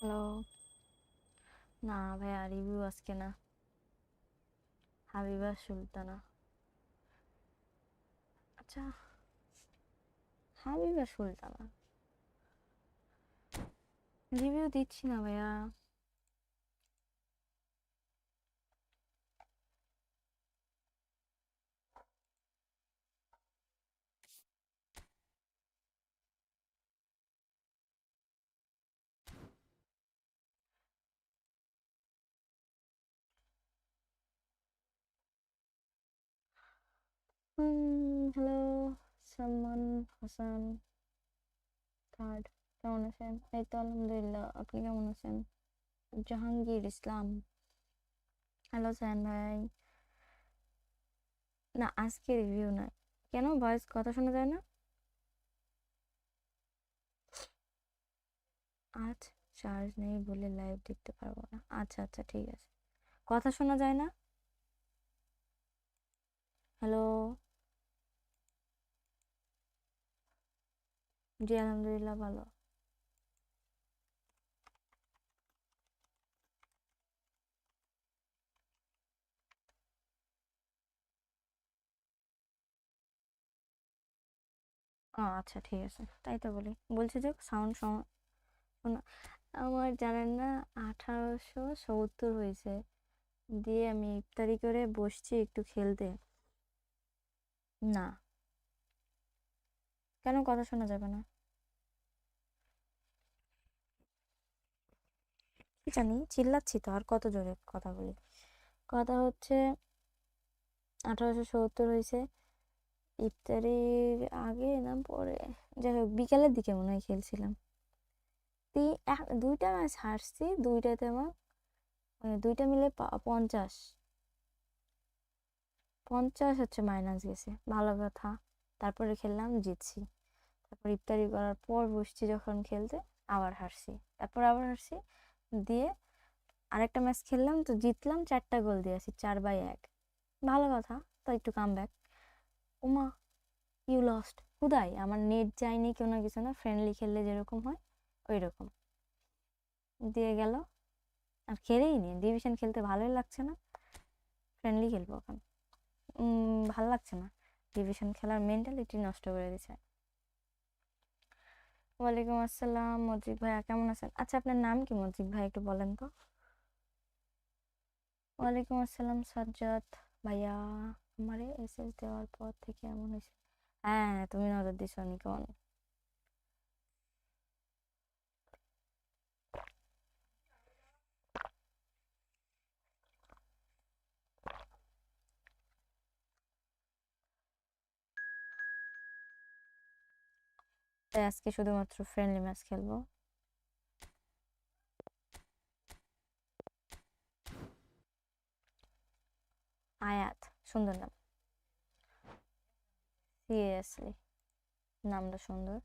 Hello. না ভাইয়া, review আজকে না। হাবিবা সুলতানা। আচ্ছা, হাবিবা সুলতানা রিভিউ দিচ্ছি না ভাইয়া। হ্যালো সালমান হাসান থার্ড, কেমন আছেন? এই তো আলহামদুলিল্লাহ, আপনি কেমন আছেন? জাহাঙ্গীর ইসলাম, হ্যালো সায়ন ভাই। না, আজকে রিভিউ নাই। কেন, ভয়েস কথা শোনা যায় না? আজ চার্জ নেই বলে লাইভ দেখতে পারবো না। আচ্ছা আচ্ছা, ঠিক আছে। কথা শোনা যায় না? হ্যালো। জি আলহামদুলিল্লাহ, ভালো। ও আচ্ছা, ঠিক আছে, তাই তো বলছি যে সাউন্ড শোনা। আমার জানেন না, 1870 হয়েছে, দিয়ে আমি ইফতারি করে বসছি একটু খেলতে। না, কেন কথা শোনা যাবে না? কি জানি, চিল্লাচ্ছি তো, আর কত জোরে কথা বলি। কথা হচ্ছে 1870 হয়েছে, ইফতারির আগে না পরে, যাই হোক বিকালের দিকে মনে হয় খেলছিলাম। দুইটা ম্যাচ হারছি, দুইটাতে আমার দুইটা মিলে 50 50 হচ্ছে মাইনাস গেছে, ভালো কথা। তারপরে খেললাম, জিতছি। তারপর ইফতারি করার পর বসছি যখন খেলতে, আবার হারছি। তারপর আবার হারছি, দিয়ে আরেকটা ম্যাচ খেললাম, তো জিতলাম, 4টা গোল দিয়েছি, 4-1। ভালো কথা, তো একটু come back. Uma, you lost হুদাই, আমার নেট যায়নি, কোনো কিছু না, ফ্রেন্ডলি খেললে যেরকম হয় ওই রকম দিয়ে গেল। আর খেলেই নি, ডিভিশন খেলতে ভালোই লাগছে না, ফ্রেন্ডলি খেলবো এখন। ভালো লাগছে না, ডিভিশন খেলার মেন্টালিটি নষ্ট করে দিচ্ছে। ওয়ালাইকুম আসসালাম মজিদ ভাইয়া, কেমন আছেন? আচ্ছা, আপনার নাম কি মজিদ ভাই, একটু বলেন তো। ওয়ালাইকুম আসসালাম সাজ্জাদ ভাইয়া। আমারে এসএস দেওয়ার পর থেকে এমন হয়েছে। হ্যাঁ, তুমি নজর দিছো নি কেমন? তাই আজকে শুধুমাত্র ফ্রেন্ডলি ম্যাচ খেলবো। আয়াত, সুন্দর নাম। সিরিয়াসলি, নামটা সুন্দর।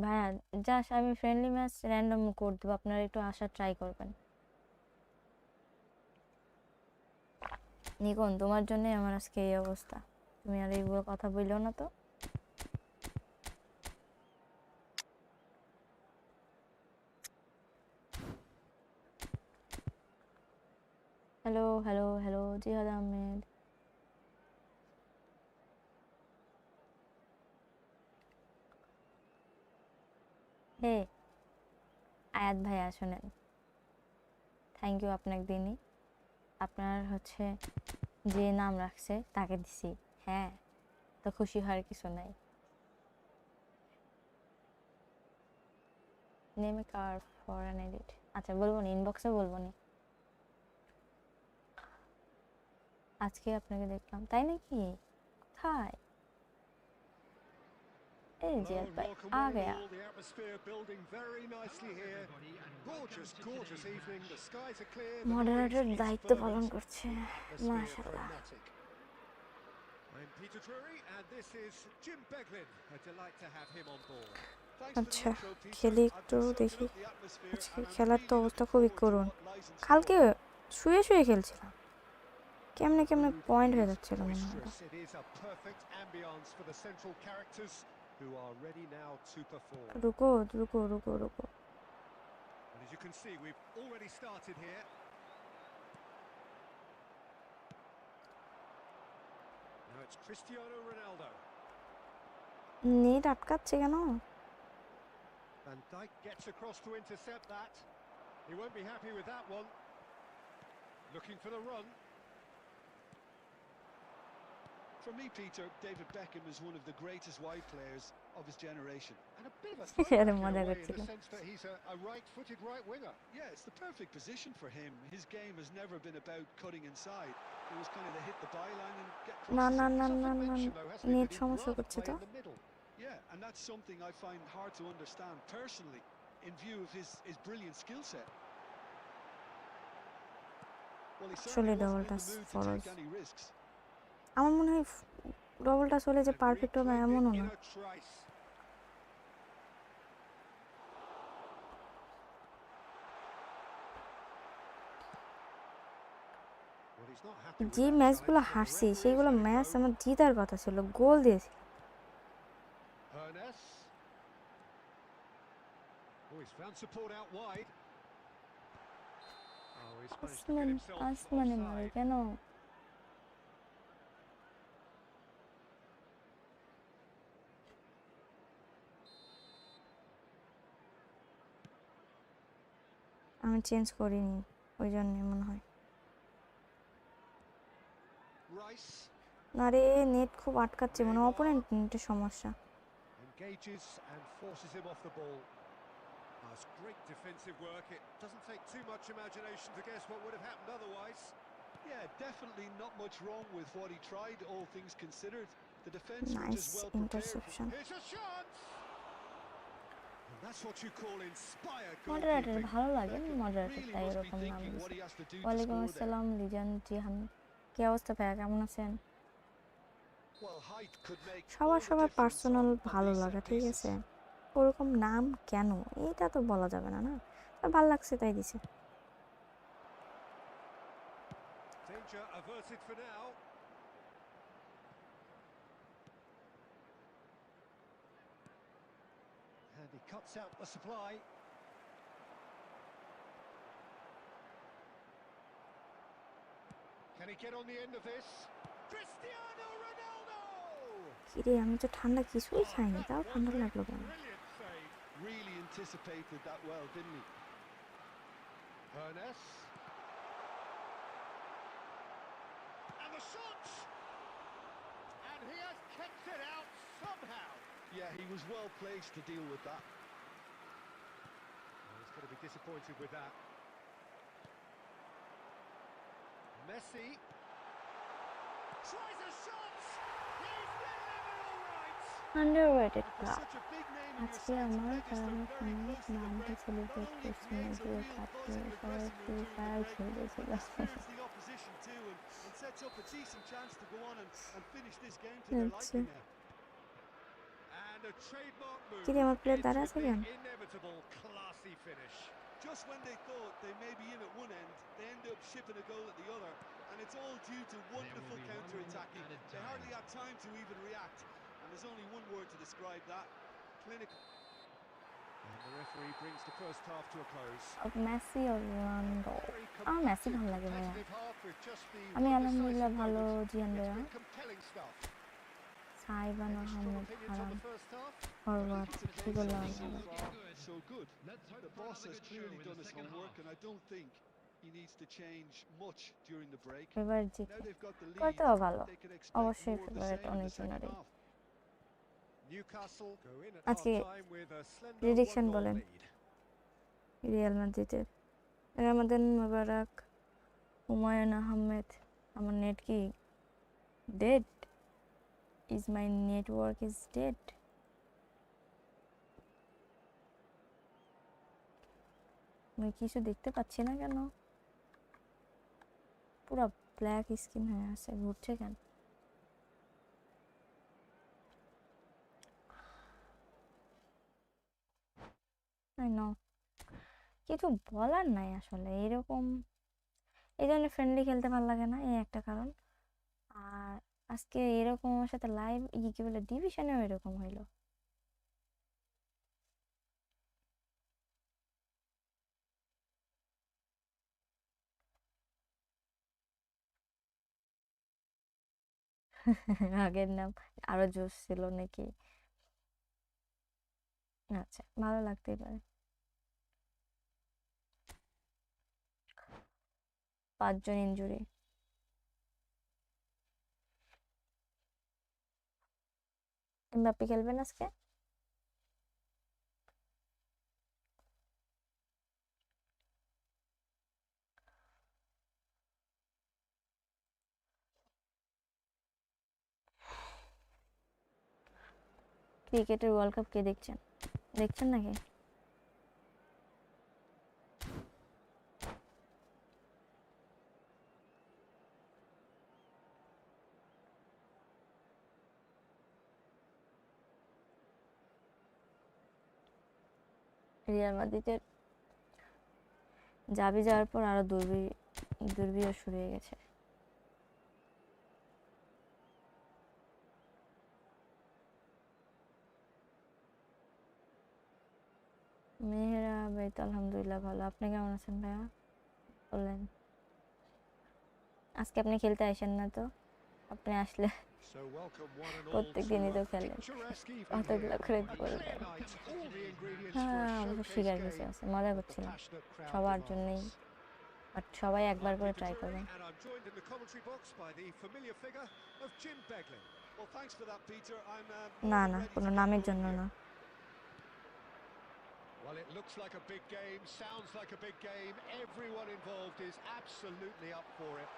ভাইয়া, জাস্ট আমি ফ্রেন্ডলি ম্যাচ র্যান্ডম করে দেবো, আপনারা একটু আসার ট্রাই করবেন। নিকন, তোমার জন্যই আমার আজকে এই অবস্থা, তুমি আর এইগুলো কথা বললো না তো। হ্যালো হ্যালো হ্যালো, জিহাদ আহমেদ। হে আয়াত ভাইয়া, শোনেন, থ্যাংক ইউ আপনাকে দিনই। আপনার হচ্ছে যে নাম রাখছে তাকে দিছি। হ্যাঁ, তো খুশি হওয়ার কিছু নাই। Name A car for an edit. আচ্ছা, বলবো নি, ইনবক্সে বলবো নি। আজকে আপনাকে দেখলাম, তাই নাকি? কোথায়? এই জিয়াদ ভাই আ গয়া। মডারেটর দায়িত্ব পালন করছে, মাশাআল্লাহ। আচ্ছা খেলি একটু দেখি। আজকে খেলার তো অবস্থা খুবই করুণ। কালকে শুয়ে শুয়ে খেলছিলাম, কেমনে কেমনে পয়েন্ট হয়ে যাচ্ছিল মনে হয়। রুকো রুকো রুকো রুকো। নেট আটকাচ্ছে কেন? Van Dijk gets across to intercept that. He won't be happy with that one. Looking for the run. For me, Peter, David Beckham is one of the greatest wide players of his generation. And a bit of a throwback in a way, in the sense that he's a right-footed right winger. Yeah, it's the perfect position for him. His game has never been about cutting inside. It was kind of the hit the byline and get crosses. Net সমস্যা করছে তো। Yeah, and that's something I find hard to understand personally in view of his brilliant skill set. Well, he certainly wasn't in the mood to take any risks. আমার মনে হয় ডবলটা চলে যে perfect হবে এমনও না। যে ম্যাচগুলো হারছি সেইগুলো ম্যাচ আমার জিতার কথা ছিল, গোল দিয়েছিল। আসমানে মারে কেন? আমি চেঞ্জ করিনি, ওই জন্য মনে হয়। আরে নেট খুব আটকাচ্ছে মনে হয়, অপোনেন্ট নেটের সমস্যা। That's great defensive work. It doesn't take too much imagination to guess what would have happened otherwise. Yeah, definitely not much wrong with what he tried, all things considered. The defense were just well interception. prepared. Here's a chance. And that's what you call inspired moderator ভালো লাগে, মডারেটরটা এরকম নাম দিয়েছে। ওয়ালাইকুম আসসালাম legion Jihan, কি অবস্থা ভাইয়া, কেমন আছেন? সবার সবার পার্সোনাল ভালো লাগা, ঠিক আছে, ওরকম নাম কেন এটা তো বলা যাবে না, না ভালো লাগছে তাই দিছে। Danger averted for now. And he cuts out the supply. Can he get on the end of this? Cristiano Ronaldo! কিরে আমি তো ঠান্ডা কিছুই খাইনি, তাও ঠান্ডা লাগলো কেন? Really anticipated that well, didn't he? Ernest. And the shot! And he has kept it out somehow. Yeah, he was well placed to deal with that. Well, he's going to be disappointed with that. Messi tries a shot. He's delivered all right. Underrated club. আজকে আমার নামটা celebrate করছি না, যে থাকতে সবাই free fire খেলতেছিল। আচ্ছা কি রে, আমার প্লেয়ার দাঁড়া আছে কেন? Just when they thought they may be in at one end, they end up shipping a goal at the other, and it's all due to wonderful counter-attacking. They hardly had time to even react, and there's only one word to describe that: clinical. And the referee brings the first half to a close. Messi ও রোনালদো, আমার Messi ভালো লাগে ভাইয়া। আমি আলহামদুলিল্লাহ ভালো, জিয়ান ভাইয়া। সাইবান আহমেদ হারাম ফরওয়ার্ড, কি বললাম? So good. The boss has clearly done his homework, and I don't think he needs to change much during the break. এবার জি করতেও ভালো, অবশ্যই ফেভারিট অনেক জনেরই। আজকে প্রেডিকশন বলেন রিয়াল মাদ্রিদের। রামাদান মোবারক, হুমায়ুন আহমেদ। আমার নেট কি dead? Is my network is dead? আমি কিছু দেখতে পাচ্ছি না কেন, পুরো ব্ল্যাক স্ক্রিন হয়ে আছে, ঘুরছে কেন? আই নো, কিছু বলার নাই আসলে। এরকম এই জন্য ফ্রেন্ডলি খেলতে ভালো লাগে না, এই একটা কারণ। আর আজকে এরকম আমার সাথে লাইভ কি বলে ডিভিশনেও এরকম হইলো। আগের নাম আরো জোশ ছিল নাকি? আচ্ছা, ভালো লাগতেই পারে। 5 জন ইনজুরি। এমবাপ্পে খেলবেন আজকে? ক্রিকেটের ওয়ার্ল্ড কাপ কে দেখছেন? দেখছেন নাকি? রিয়াল মাদ্রিদের যাবি যাওয়ার পর আরো দুর্বিষহ শুরু হয়ে গেছে। মেহেরা ভাই তো আলহামদুলিল্লাহ ভালো। আপনি কেমন আছেন ভাইয়া? বললেন আজকে আপনি খেলতে আসেন না তো? আপনি আসলে প্রত্যেক দিনই তো খেলেন, কতগুলো করে বলবেন। হ্যাঁ, অবশ্য শিকার কিছু আছে, মজা করছিলাম সবার জন্যই, বাট সবাই একবার করে ট্রাই করবেন। না না, কোনো নামের জন্য না। Well, it looks like a big game, sounds like a big game. Everyone involved is absolutely up for it.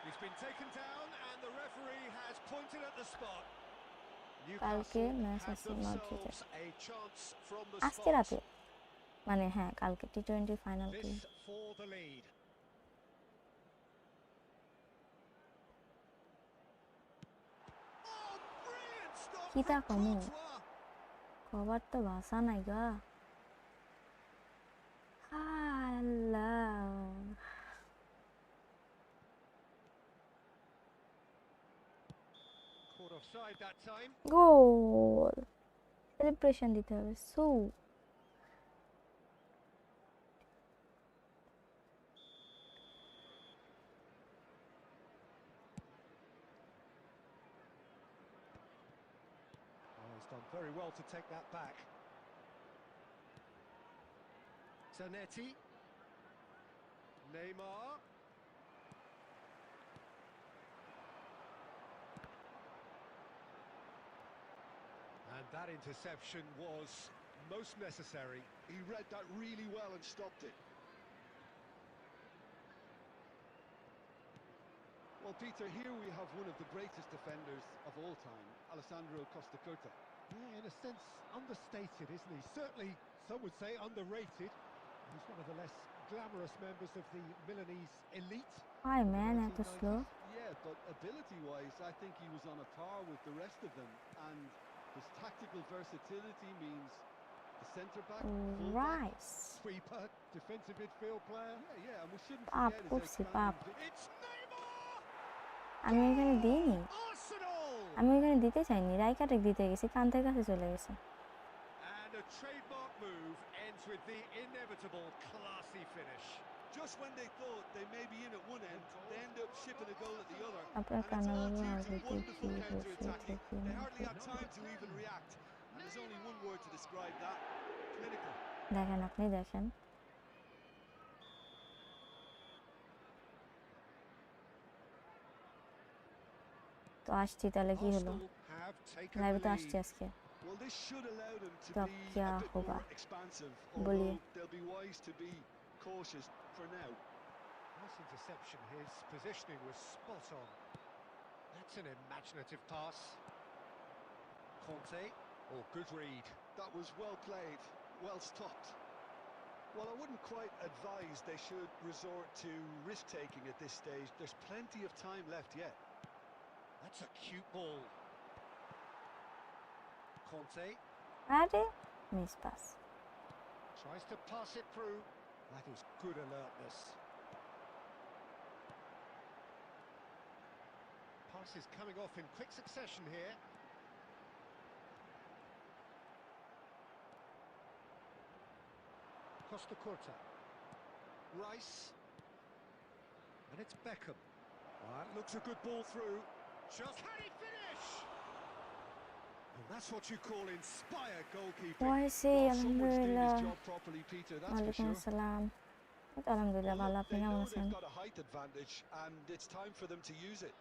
He's been taken down and the referee has pointed at the spot. কালকে Newcastle match have আছে মাদ্রিদে, themselves a chance from the আজকে spot. রাতে, মানে হ্যাঁ কালকে T20 final. কি This for the lead. Oh, brilliant stop কিতা from কমু, Courtois. কবার তো বাসা নাই গা। আল্লাহ, Caught offside that time. Goal, celebration দিতে হবে। সু Oh, he's done very well to take that back. Zanetti. Neymar. And that interception was most necessary. He read that really well and stopped it. Well, Peter, here we have one of the greatest defenders of all time, Alessandro Costa Curta. Yeah, in a sense, understated, isn't he? Certainly, some would say underrated. He's one of the less glamorous members of the Milanese elite. Hi of the man, এত slow. 1990s. Yeah, but ability-wise, I think he was on a par with the rest of them. And his tactical versatility means the centre-back, full-back, rice sweeper, defensive midfield player. yeah, and we shouldn't পাপ forget his করছি পাপ। outstanding... It's Neymar! আমি ওইখানে দিইনি, Arsenal! আমি ওইখানে দিতে চাইনি, রাইকাটেক দিতে গেছি, কান্তের কাছে চলে গেছে। And a trademark move ends with the inevitable classy finish. Just when they thought they may be in at one end, they end up shipping a goal at the other. আপনার And it's কান্না all বলবো due আগে to দেখি wonderful বসে counter-attacking. থেকে They না hardly had দেখি। time to even react. And there's only one word to describe that: clinical. দেখেন, আপনি দেখেন। তো আসছি, তাহলে কি হলো? Arsenal have taken লাইভে the তো lead. আসছি আজকে। Well, this should allow them to তো be क्या a bit होगा? more expansive, बोलिए। although they'll be wise to be cautious for now. Nice interception. His positioning was spot on. That's an imaginative pass. Conte. Oh, good read. That was well played, well stopped. Well, I wouldn't quite advise they should resort to risk-taking at this stage. There's plenty of time left yet. That's a cute ball. Conte. আরে miss pass. Tries to pass it through. That is good alertness. Passes coming off in quick succession here. Costa Curta. Rice. And it's Beckham. That looks a good ball through. Just can he finish? Oh, that's what you call inspired goalkeeping. Owaisi Well, someone's doing আলহামদুলিল্লাহ। his job properly, Peter, that's for ওয়ালাইকুম sure. আসসালাম। আলহামদুলিল্লাহ Well, ভালো, look, আপনি they কেমন know আছেন? they've got a height advantage, and it's time for them to use it.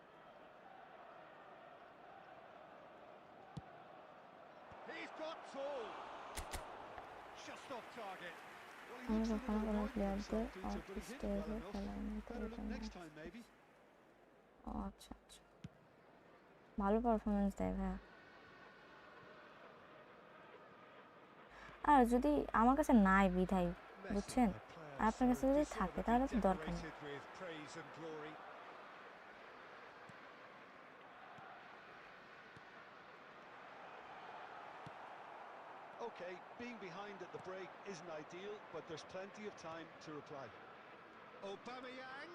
He's got tall. Just off target. Well, he আমি looks a কখনো little কোনো annoyed with প্লেয়ারদের himself, Peter, of but he hit it well স্টেজে enough. খেলার মতো Better এটা luck না। next time, maybe. ও আচ্ছা আচ্ছা, ভালো পারফরমেন্স দেয় ভাইয়া। আর যদি আমার কাছে নাই বিধাই, বুঝছেন, আর আপনার কাছে যদি থাকে তাহলে তো দরকার নেই। With praise and glory. Okay, being behind at the break isn't ideal, but there's plenty of time to reply. Aubameyang.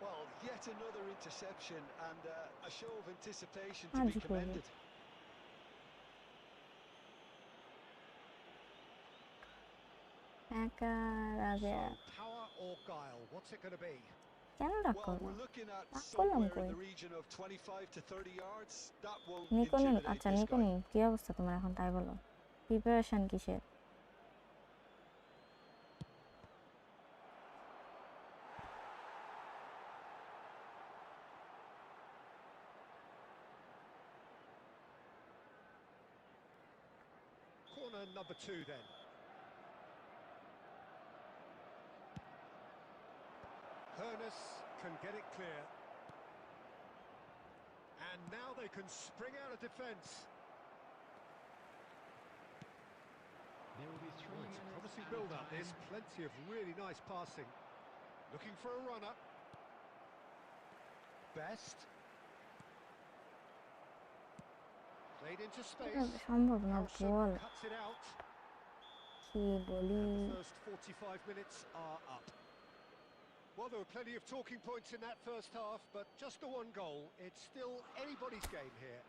Well, yet another interception and a show of anticipation to हाँ be जी, कोई commended. টাকা রাজা So, power or guile? What's it going to be? কেন ডাক Well, করবো? we're looking at ডাক করলাম somewhere in কই? the region of 25 to 30 yards. That won't নিকোনি, intimidate আচ্ছা this guy. নিকোনি, কি অবস্থা তোমার এখন তাই বলো? প্রিপারেশন কিসের? Corner number 2 then. Hernus can get it clear. And now they can spring out of defence. There will be 3 minutes. Promising added build-up. time. There's plenty of really nice passing. Looking for a runner. Best. Played into space. সম্ভব না, Harrison ball cuts it out. কি বলি? And the first 45 minutes are up. Well, there were plenty of talking points in that first half, but just the one goal. It's still anybody's game here.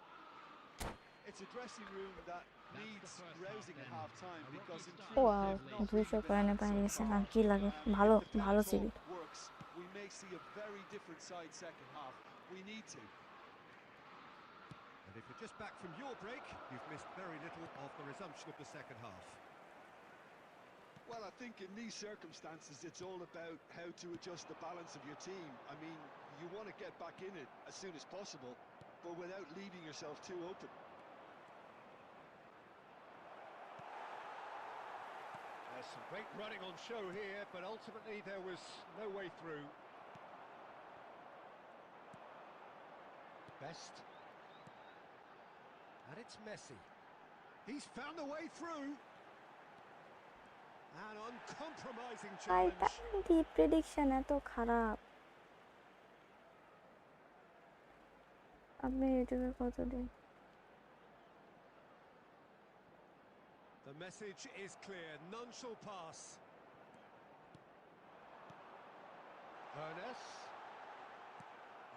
It's a dressing room that needs rousing at half-time because in truth wow, they've not 200 really been পয়েন্টে out পেয়ে so গেছে, far. আর কি লাগে? If ভালো the plan ভালো talk সিবি। works, we may see a very different side second half. We need to. And if you're just back from your break, you've missed very little of the resumption of the second half. Well, I think in these circumstances, it's all about how to adjust the balance of your team. I mean, you want to get back in it as soon as possible, but without leaving yourself too open. There's some great running on show here, but ultimately there was no way through. Best. And it's Messi. He's found a way through. An uncompromising challenge. Titan prediction এত খারাপ। আপনি ইউটিউবে কত দিন? The message is clear. None shall pass. Hernus.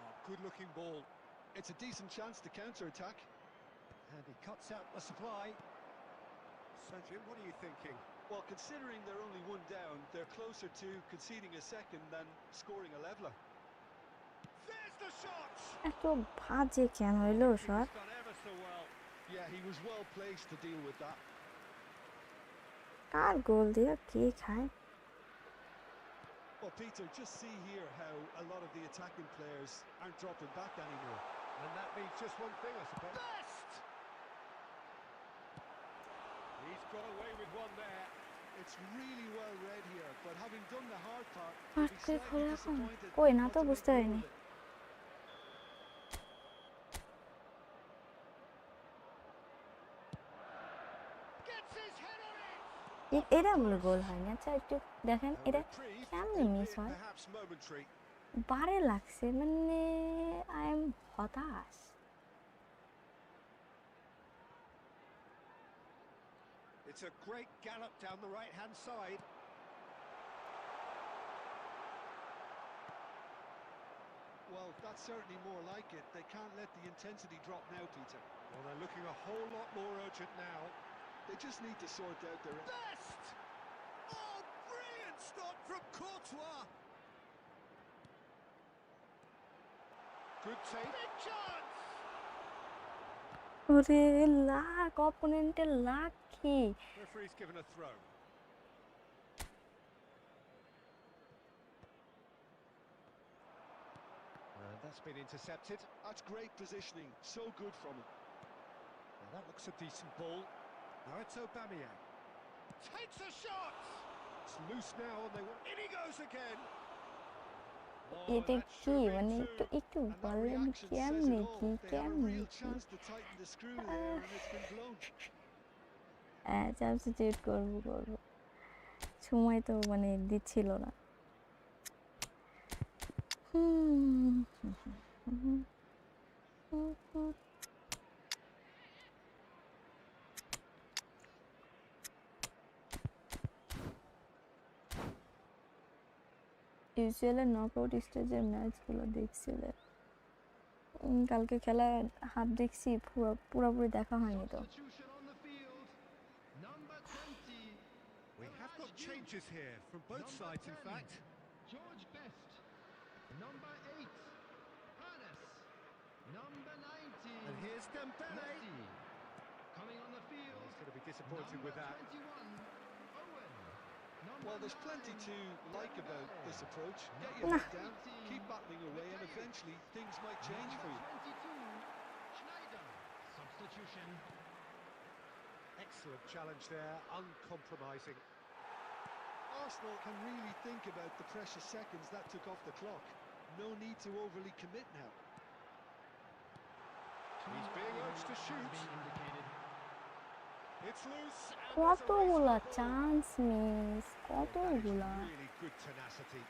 Oh, good-looking ball. It's a decent chance to counter-attack. And he cuts out the supply. So, Jim, what are you thinking? Well, considering they're only one down, they're closer to conceding a second than scoring a leveller. There's the shot! এত বাজে কেন হইলো He's shot? done ever so well. Yeah, he was well placed to deal with that. কার গোল দিয়ে কে খায়? Well, Peter, just see here how a lot of the attacking players aren't dropping back anymore. And that means just one thing, I suppose. Best! He's got away with one there. It's really well read here, but having done the hard part, R he'll be K slightly খোলে এখন? disappointed কই না not তো, to make বুঝতে more পারিনি। of it. Gets his head on it! এটা বলে গোল হয়নি। আচ্ছা একটু দেখেন A এটা reprieve, কেমনে মিস albeit হয়? perhaps momentary. বারে লাগছে, মানে আই এম হতাশ। It's a great gallop down the right-hand side. Well, that's certainly more like it. They can't let the intensity drop now, Peter. Well, they're looking a whole lot more urgent now. They just need to sort out their... Best! Oh, brilliant stop from Courtois! Good take. Big chance! ওরে লাক, অপোনেন্টের লাক কি! Referee's given a throw. And that's been intercepted. That's great positioning. So good from him. Well, that looks a decent ball. Now it's Aubameyang. Takes a shot! It's loose now and they want... In he goes again! Oh, এটা that কি should have মানে been একটু two. একটু And that বলেন reaction says কেমনে it কি all. They had a কেমনে real কি chance to tighten the screw there and it's been blown. Substitute করবো সময় তো মানে দিচ্ছিল না। ইউসিএলের নকআউট স্টেজের ম্যাচগুলো দেখছিলে? কালকে খেলা হাফ দেখছি, পুরোপুরি দেখা হয়নি তো। Substitution on the field. Number 20. We have got changes here from both Number sides, in 10, fact. George Best. Number 8, Hannes. Number 19, And here's Dembele. Messi. Coming on the field, He's going to be disappointed number with that. 21, Owen. Number Well, there's plenty 9, to like about Dembele. this approach. Get Number your head down, 18, keep battling away, and eventually things might change for Number you. 22, Schneider. Substitution. Excellent challenge there, uncompromising. Arsenal can really think about the precious seconds that took off the clock. No need to overly commit now. He's being urged to Has shoot. been indicated. It's loose. And there's a race কতগুলা for the ball. Chance miss, That is কতগুলা really good tenacity.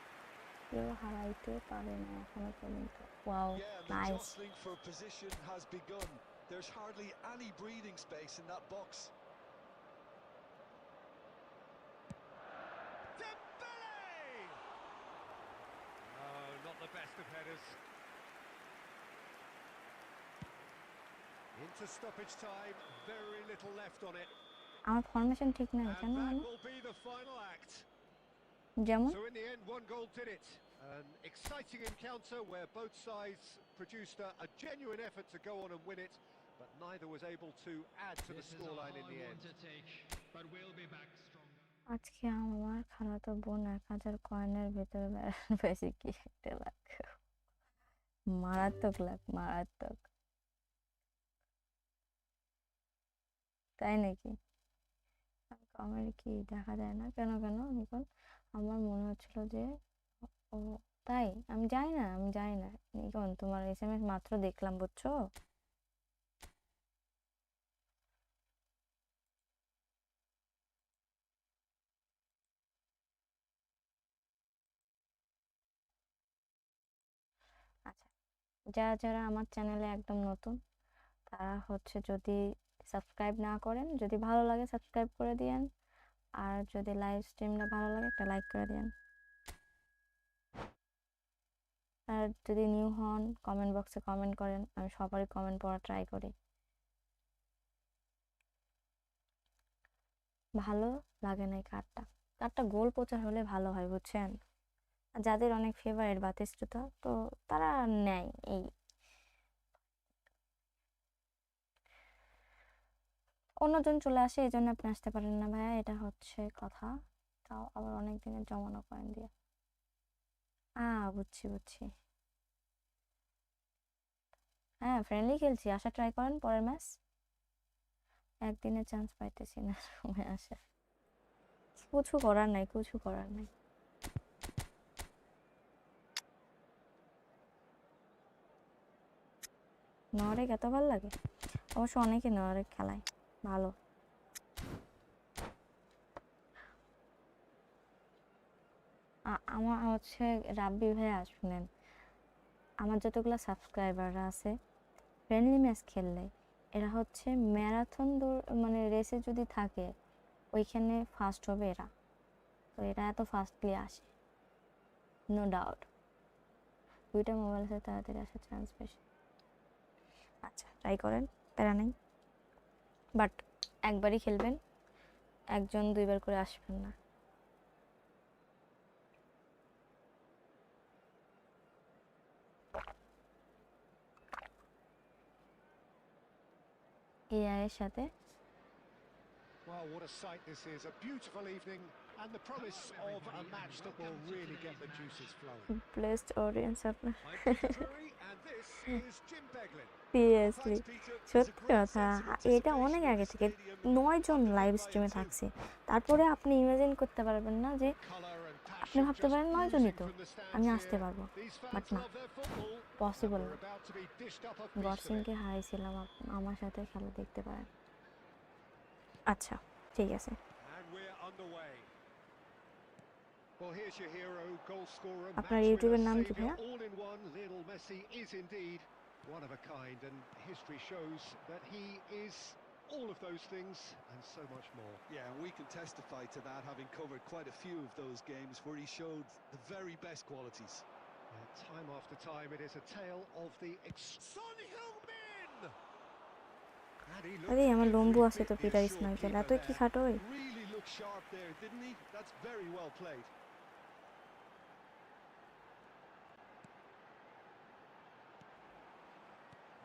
কেউ হারাইতে পারে না এখনো পর্যন্ত। Wow, Yeah, and the nice. jostling for position has begun. There's hardly any breathing space in that box. Dembele! Oh, not the best of headers. Into stoppage time, very little left on it. আমার formation ঠিক নাই And কেন that জানো? will be the final act. যেমন So in the end, one goal did it. An exciting encounter where both sides produced a genuine effort to go on and win it, but neither was able to add to the This is a scoreline in hard the one end. to take, but we'll be back strong. আজকে আমার খালাতো বোন 1000 কয়েনের ভেতরে বেশি কি একটা লাখ, মারাত্মক লাখ, মারাত্মক। তাই নাকি? কমেন্ট কি দেখা যায় না কেন কেন নিকন? আমার মনে হচ্ছিল যে ও তাই, আমি জানি না নিকন, তোমার এসএমএস মাত্র দেখলাম, বুঝছো? আচ্ছা, যারা আমার চ্যানেলে একদম নতুন তারা হচ্ছে যদি সাবস্ক্রাইব না করেন, যদি ভালো লাগে সাবস্ক্রাইব করে দিয়েন, আর যদি লাইভ স্ট্রিমটা ভালো লাগে একটা লাইক করে দিয়েন। আর যদি নিউ হন কমেন্ট বক্সে কমেন্ট করেন, আমি সবারই কমেন্ট পড়া ট্রাই করি। ভালো লাগে না এই কার্ডটা গোল প্রচার হলে ভালো হয়, বুঝছেন? যাদের অনেক ফেভারিট বাতিস্তুতা তো তারা নেয়। এই অন্যজন চলে আসে, এই জন্য আপনি আসতে পারেন না ভাইয়া, এটা হচ্ছে কথা। তাও আবার অনেক দিনের জমানো কয়েন দিয়ে। বুঝছি। হ্যাঁ, ফ্রেন্ডলি খেলছি, আসা ট্রাই করেন পরের ম্যাচ। একদিনের চান্স পাইতেছি না সময় আসে, কিছু করার নাই। নরেক এত ভালো লাগে, অবশ্য অনেকে নরেক খেলায় ভালো। আমার হচ্ছে রাব্বি ভাইয়া, শুনেন, আমার যতগুলো সাবস্ক্রাইবাররা আছে ফ্রেন্ডলি ম্যাচ খেললে এরা হচ্ছে ম্যারাথন মানে রেসে যদি থাকে ওইখানে ফার্স্ট হবে এরা, তো এরা এত ফাস্টলি আসে, নো ডাউট। দুইটা মোবাইল আছে, তাড়াতাড়ি আসার চান্স বেশি। আচ্ছা ট্রাই করেন, প্যারা নেই, বাট একবারই খেলবেন, একজন দুইবার করে আসবেন না। এআই এর সাথে Well, what a sight this is. A beautiful evening and the promise of a match that will really get the juices flowing. Blessed audience আপনার। I'm Peter Drury and this is Jim Beglin. Seriously Thanks, Peter. There's a সত্যি great কথা, sense of এটা অনেক anticipation in আগে the থেকে stadium. 9 জন live Underpinned by স্ট্রিমে a থাকছে, তারপরে আপনি ইমাজিন করতে পারবেন না যে colour and আপনি passion ভাবতে just পারেন 9 জনই oozing তো from the stands আমি আসতে here. পারবো, These বাট fans না, love their football and possible we're না। about to be dished up a feast of it. গডসিনকে হারাইছিলাম, আমার সাথে খেলা দেখতে পারেন। আচ্ছা ঠিক আছে। And we're underway. Well, here's your hero, goal scorer, আপনার match ইউটিউবের winner, নাম কি saviour, ভাইয়া? all in one. Lionel Messi is indeed one of a kind, and history shows that he is all of those things and so much more. Yeah, and we can testify to that, having covered quite a few of those games where he showed the very best qualities. Time after time, it is a tale of the Son Heung-min! And he আরে looked আমার লম্বু every আছে bit তো the Peter assured Schmeichel, keeper এত কি there. খাটো হয়? Really looked sharp there, didn't he? That's very well played.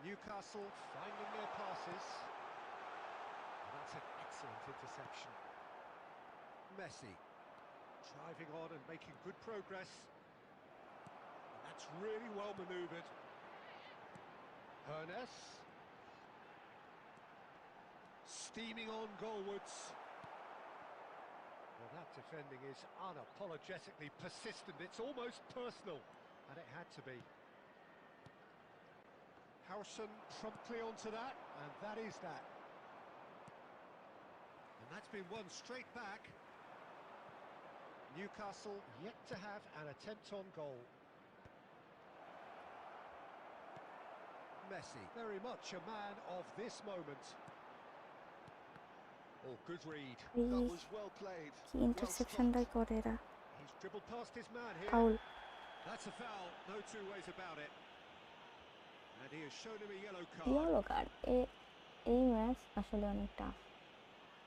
Newcastle finding their passes. And that's an excellent interception. Messi driving on and making good progress. And that's really well manoeuvred. Hernes steaming on goalwards. Well, that defending is unapologetically persistent. It's almost personal, and it had to be. Harrison promptly onto that, and that is that. And that's been won straight back. Newcastle yet to have an attempt on goal. Messi, very much a man of this moment. Oh, good read. That was well played. কি Well ইন্টারসেপশনটাই stopped. করে এরা। He's dribbled past his man here. Foul. That's a foul, no two ways about it. And he has shown him a yellow yellow card. Card, এই match আসলে অনেক tough.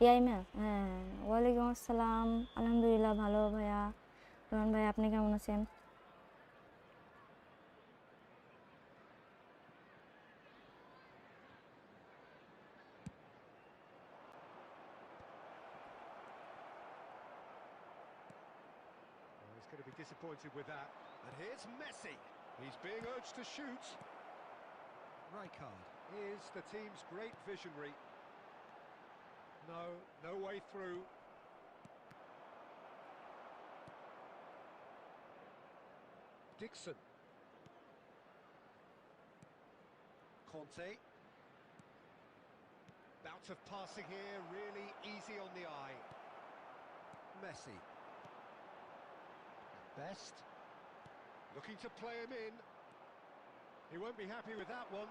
AI match, হ্যাঁ। ওয়ালাইকুম আসসালাম, আলহামদুলিল্লাহ ভালো ভাইয়া। রোহন ভাই আপনি কেমন আছেন? Well, he's going to be disappointed with that. And here's Messi. He's being urged to shoot. Rijkaard is the team's great visionary. No way through. Dixon. Conte. Bout of passing here, really easy on the eye. Messi. Best. Looking to play him in. He won't be happy with that one.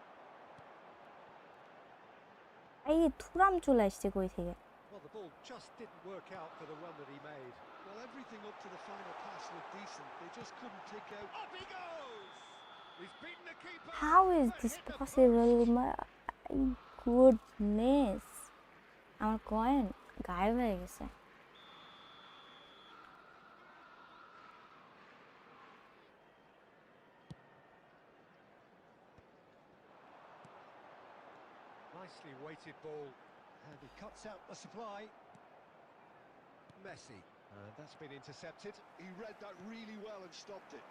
এই Thuram চলে আসছে কই থেকে? Well, the ball just didn't work out for the run that he made. Well, everything up to the final pass looked decent. They just couldn't pick out. Up he goes! He's beaten the keeper. How is but this hit the possible? post. My goodness, আমার coin গায়েব হয়ে গেছে। Nicely weighted ball. And he cuts out the supply. Messi. And that's been intercepted. He read that really well and stopped it.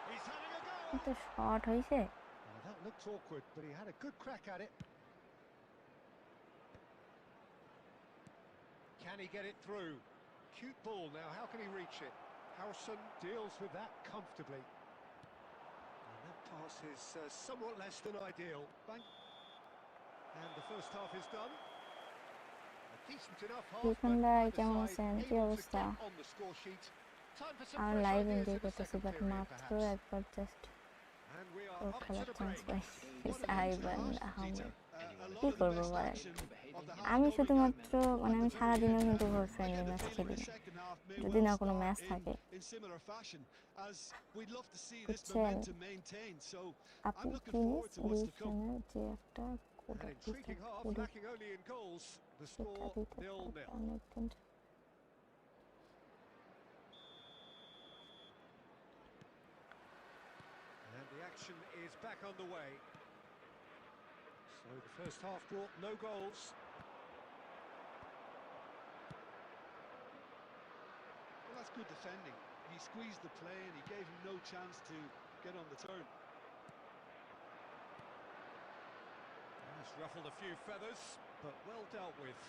He's having a go. এত short হয়েছে। That looked awkward, but he had a good crack at it. Can he get it through? Cute ball now, how can he reach it? Harrison deals with that comfortably. And that pass is somewhat less than ideal. Bang. And the first half is done. A decent enough half, but দোকান ভাই neither কেমন side আছেন? কি able to অবস্থা? get on the score sheet. Time for some আর fresh live ideas enjoy in the করতেছি, second but period, মাত্র perhaps. একবার জাস্ট And we are ও up to খেলার the চান্স break. পাই। What an end to the Iban last, Ahmed. Peter. A কি lot of the করবো best বলেন? action of the half আমি coming up. শুধুমাত্র মানে And the আমি very সারাদিনও beginning কিন্তু now, friendly again, match hoping খেলি the না, second half may যদি well না কোনো start ম্যাচ থাকে, in similar fashion, as we'd love to see this বুঝছেন? momentum maintained. So আপনি I'm looking please forward to what's to come. রিভিশনের যে একটা An কোটা intriguing half, করি lacking only in goals. The সেটা score দিতে 0-0. পারলে অনেকদিন। And the action is back on the way. So the first half brought no goals. Well, that's good defending. He squeezed the play and he gave him no chance to get on the turn. Has ruffled a few feathers, but well dealt with.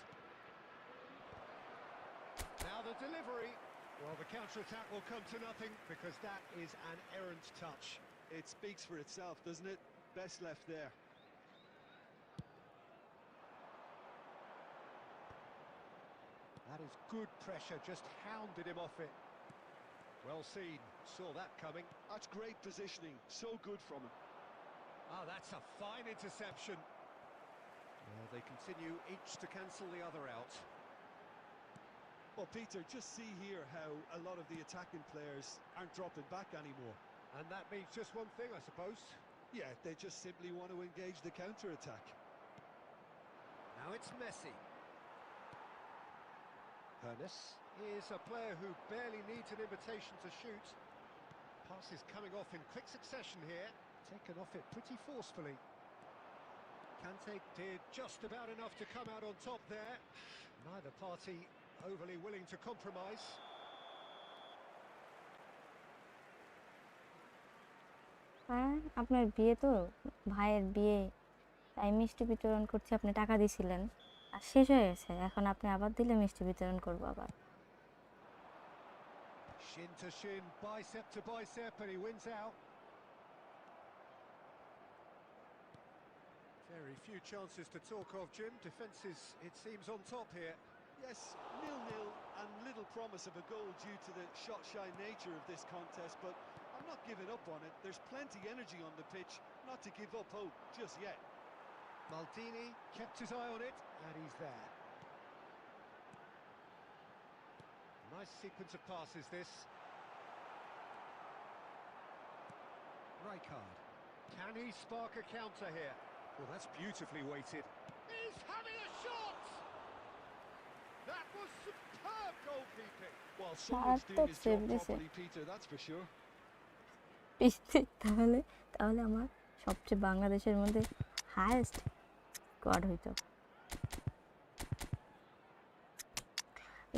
Now the delivery. Well, the counter-attack will come to nothing because that is an errant touch. It speaks for itself, doesn't it? Best left there. That is good pressure, just hounded him off it. Well seen, saw that coming. That's great positioning, so good from him. Ah, that's a fine interception. Well, they continue each to cancel the other out. Well, Peter, just see here how a lot of the attacking players aren't dropping back anymore. And that means just one thing, I suppose. Yeah, they just simply want to engage the counter-attack. Now it's Messi. Ernest is a player who barely needs an invitation to shoot. Pass is coming off in quick succession here. Taken off it pretty forcefully. Kante did just about enough to come out on top there. Neither party overly willing to compromise. হ্যাঁ, আপনার বিয়ে তো, ভাইয়ের বিয়ে, তাই মিষ্টি বিতরণ করছি, আপনি টাকা দিছিলেন আর শেষ হয়ে গেছে, এখন আপনি আবার দিলে মিষ্টি বিতরণ করবো আবার। Shin to shin, bicep to bicep, and he wins out. Very few chances to talk of, Jim. Defences, it seems, on top here. Yes, 0-0 and little promise of a goal due to the shot-shy nature of this contest, but I'm not giving up on it. There's plenty energy on the pitch, not to give up hope just yet. Maldini kept his eye on it, and he's there. Nice sequence of passes, this. Rijkaard. Can he spark a counter here? Well, that's beautifully weighted. He's having a shot! That was superb goalkeeping. Well, someone's doing his save job দিছে। properly, Peter, that's for sure. তাহলে তাহলে আমার সবচেয়ে বাংলাদেশের মধ্যে highest squad হইতো।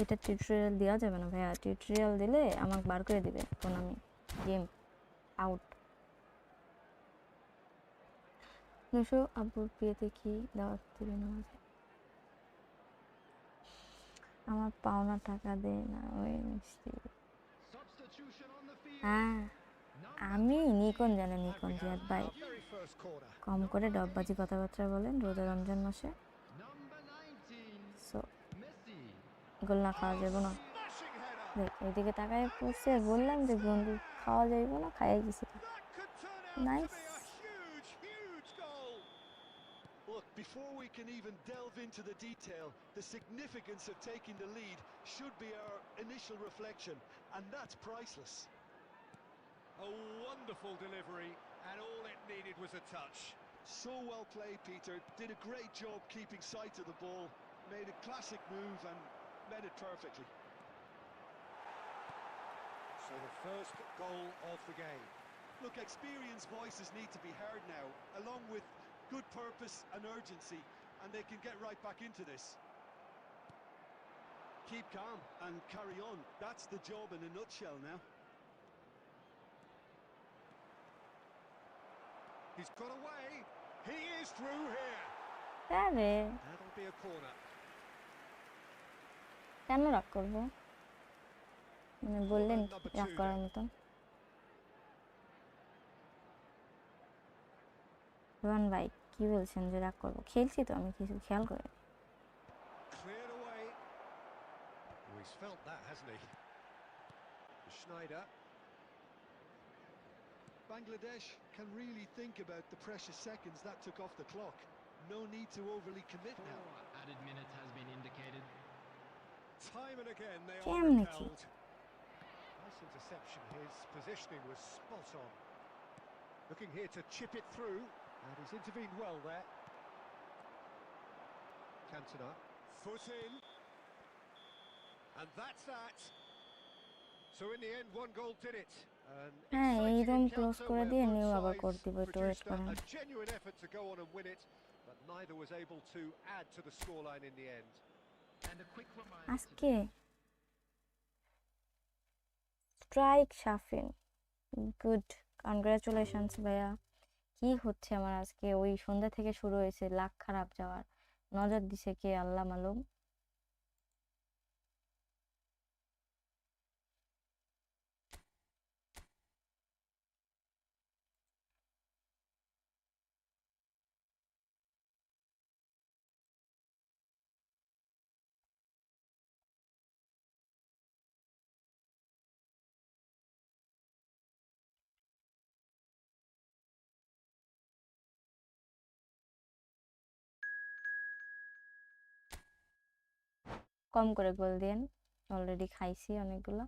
এটা tutorial দেওয়া যাবে না ভাইয়া, টিউটোরিয়াল দিলে আমাকে বার করে দিবে, তখন আমি গেম আউট। নুসু আব্বুর বিয়েতে কি দাওয়াত দিবেন আমাকে? আমার পাওনা টাকা দে না ওই মিষ্টি। Substitution on the field. হ্যাঁ, আমি নিকন জানে, নিকন জিয়াদ ভাই Our very first corner. কম করে ডববাজি কথাবার্তা বলেন রোজা রমজান মাসে, Number 19. So Messi. গোল না খাওয়া যাবে না। Smashing header. দেখ এইদিকে তাকায় পড়ছে, বললাম যে গোল খাওয়া যাইব না, খাইয়ে গেছি। That could turn out Nice. to be a huge, huge goal. Look, before we can even delve into the detail, the significance of taking the lead should be our initial reflection, and that's priceless. A wonderful delivery, and all it needed was a touch. So well played, Peter. Did a great job keeping sight of the ball, made a classic move and met it perfectly. So the first goal of the game. Look, experienced voices need to be heard now, along with good purpose and urgency, and they can get right back into this. Keep calm and carry on. That's the job in a nutshell now. He's got away. He is through here. আরে That'll be a corner. কেন রাগ করবো? মানে বললেন রাগ করার মতন। রোহান ভাই কি বলছেন যে রাগ করবো? খেলছি তো, আমি কিছু খেয়াল করে। Cleared away. Oh, he's felt that, hasn't he? Schneider. Bangladesh can really think about the precious seconds that took off the clock. No need to overly commit now. 4 added minutes has been indicated. Time and again they are কেমনে কি repelled. Nice interception. His positioning was spot on. Looking here to chip it through, and he's intervened well there. Cantona, foot in, and that's that. So in the end, one goal did it. An হ্যাঁ exciting এইরকম close encounter করে where দিয়ে both new আবার করে sides দিব, একটু wait produced করেন। a genuine effort to go on and win it, but neither was able to add to the scoreline in the end. And a quick reminder আজকে strike Shafin, good, congratulations ভাইয়া। কি হচ্ছে আমার আজকে, ওই সন্ধ্যা থেকে শুরু হয়েছে লাক খারাপ যাওয়ার, নজর দিছে কে আল্লাহ মালুম। কম করে গোল দিয়েন, অলরেডি খাইছি অনেকগুলো।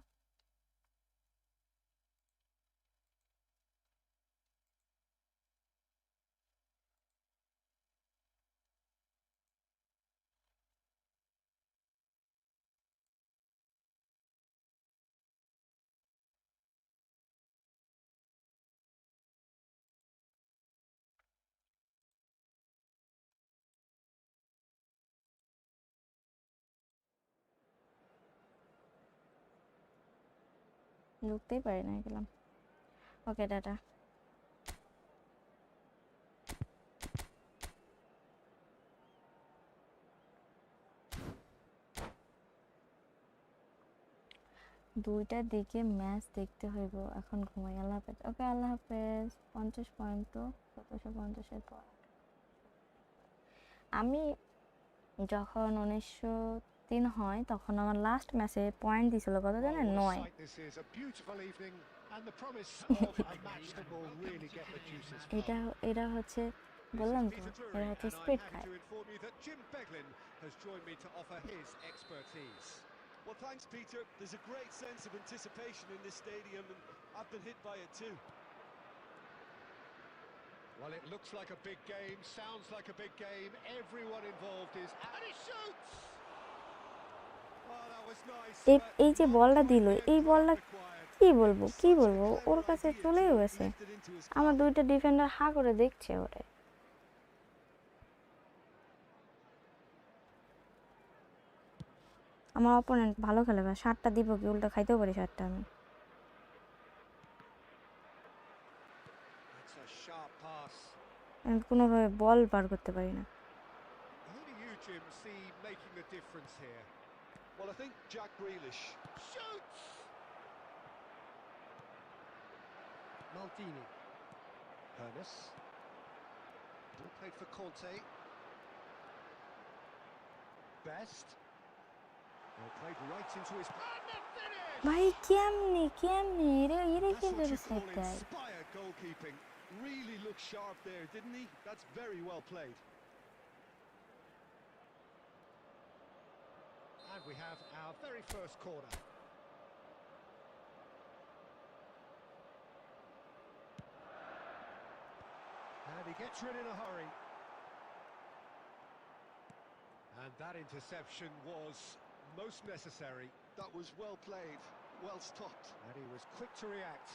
ঢুকতেই পারি না গেলাম। ওকে টাটা। দুইটার দিকে ম্যাচ দেখতে হইব, এখন ঘুমাই। আল্লাহ হাফেজ। ওকে আল্লাহ হাফেজ। 50 পয়েন্ট তো 750-এর পর। আমি যখন 1903 হয় তখন আমার লাস্ট ম্যাচে পয়েন্ট দিছিল কত জানেন? 9। এটা এটা হচ্ছে, বললাম তো, এরা হচ্ছে স্পিড খায়। Well, thanks, Peter. There's a great sense of anticipation in this stadium, and I've been hit by it too. Well, it looks like a big game, sounds like a big game. Everyone involved is... And he shoots! Oh, that was nice. এই যে বলটা দিল, এই বলটা কি বলবো, ওর কাছে চলেও গেছে। আমার দুইটা ডিফেন্ডার হা করে দেখছে ওরে। আমার অপোনেন্ট ভালো খেলে, 7টা দিব কি, উল্টা খাইতেও পারি 7টা আমি। কোনোভাবে বল পার করতে পারি না। Who do you, Jim, see making the difference here? Well, I think Jack Grealish Shoots! Maldini. Hermes. Ball played for Conte. Best. Well, played right into his... And the finish! ভাই কেমনে এরে That's কি what you করে call save দেয়? inspired goalkeeping. Really looked sharp there, didn't he? That's very well played. And we have our very first corner. And he gets rid in a hurry. And that interception was most necessary. That was well played, well stopped. And he was quick to react.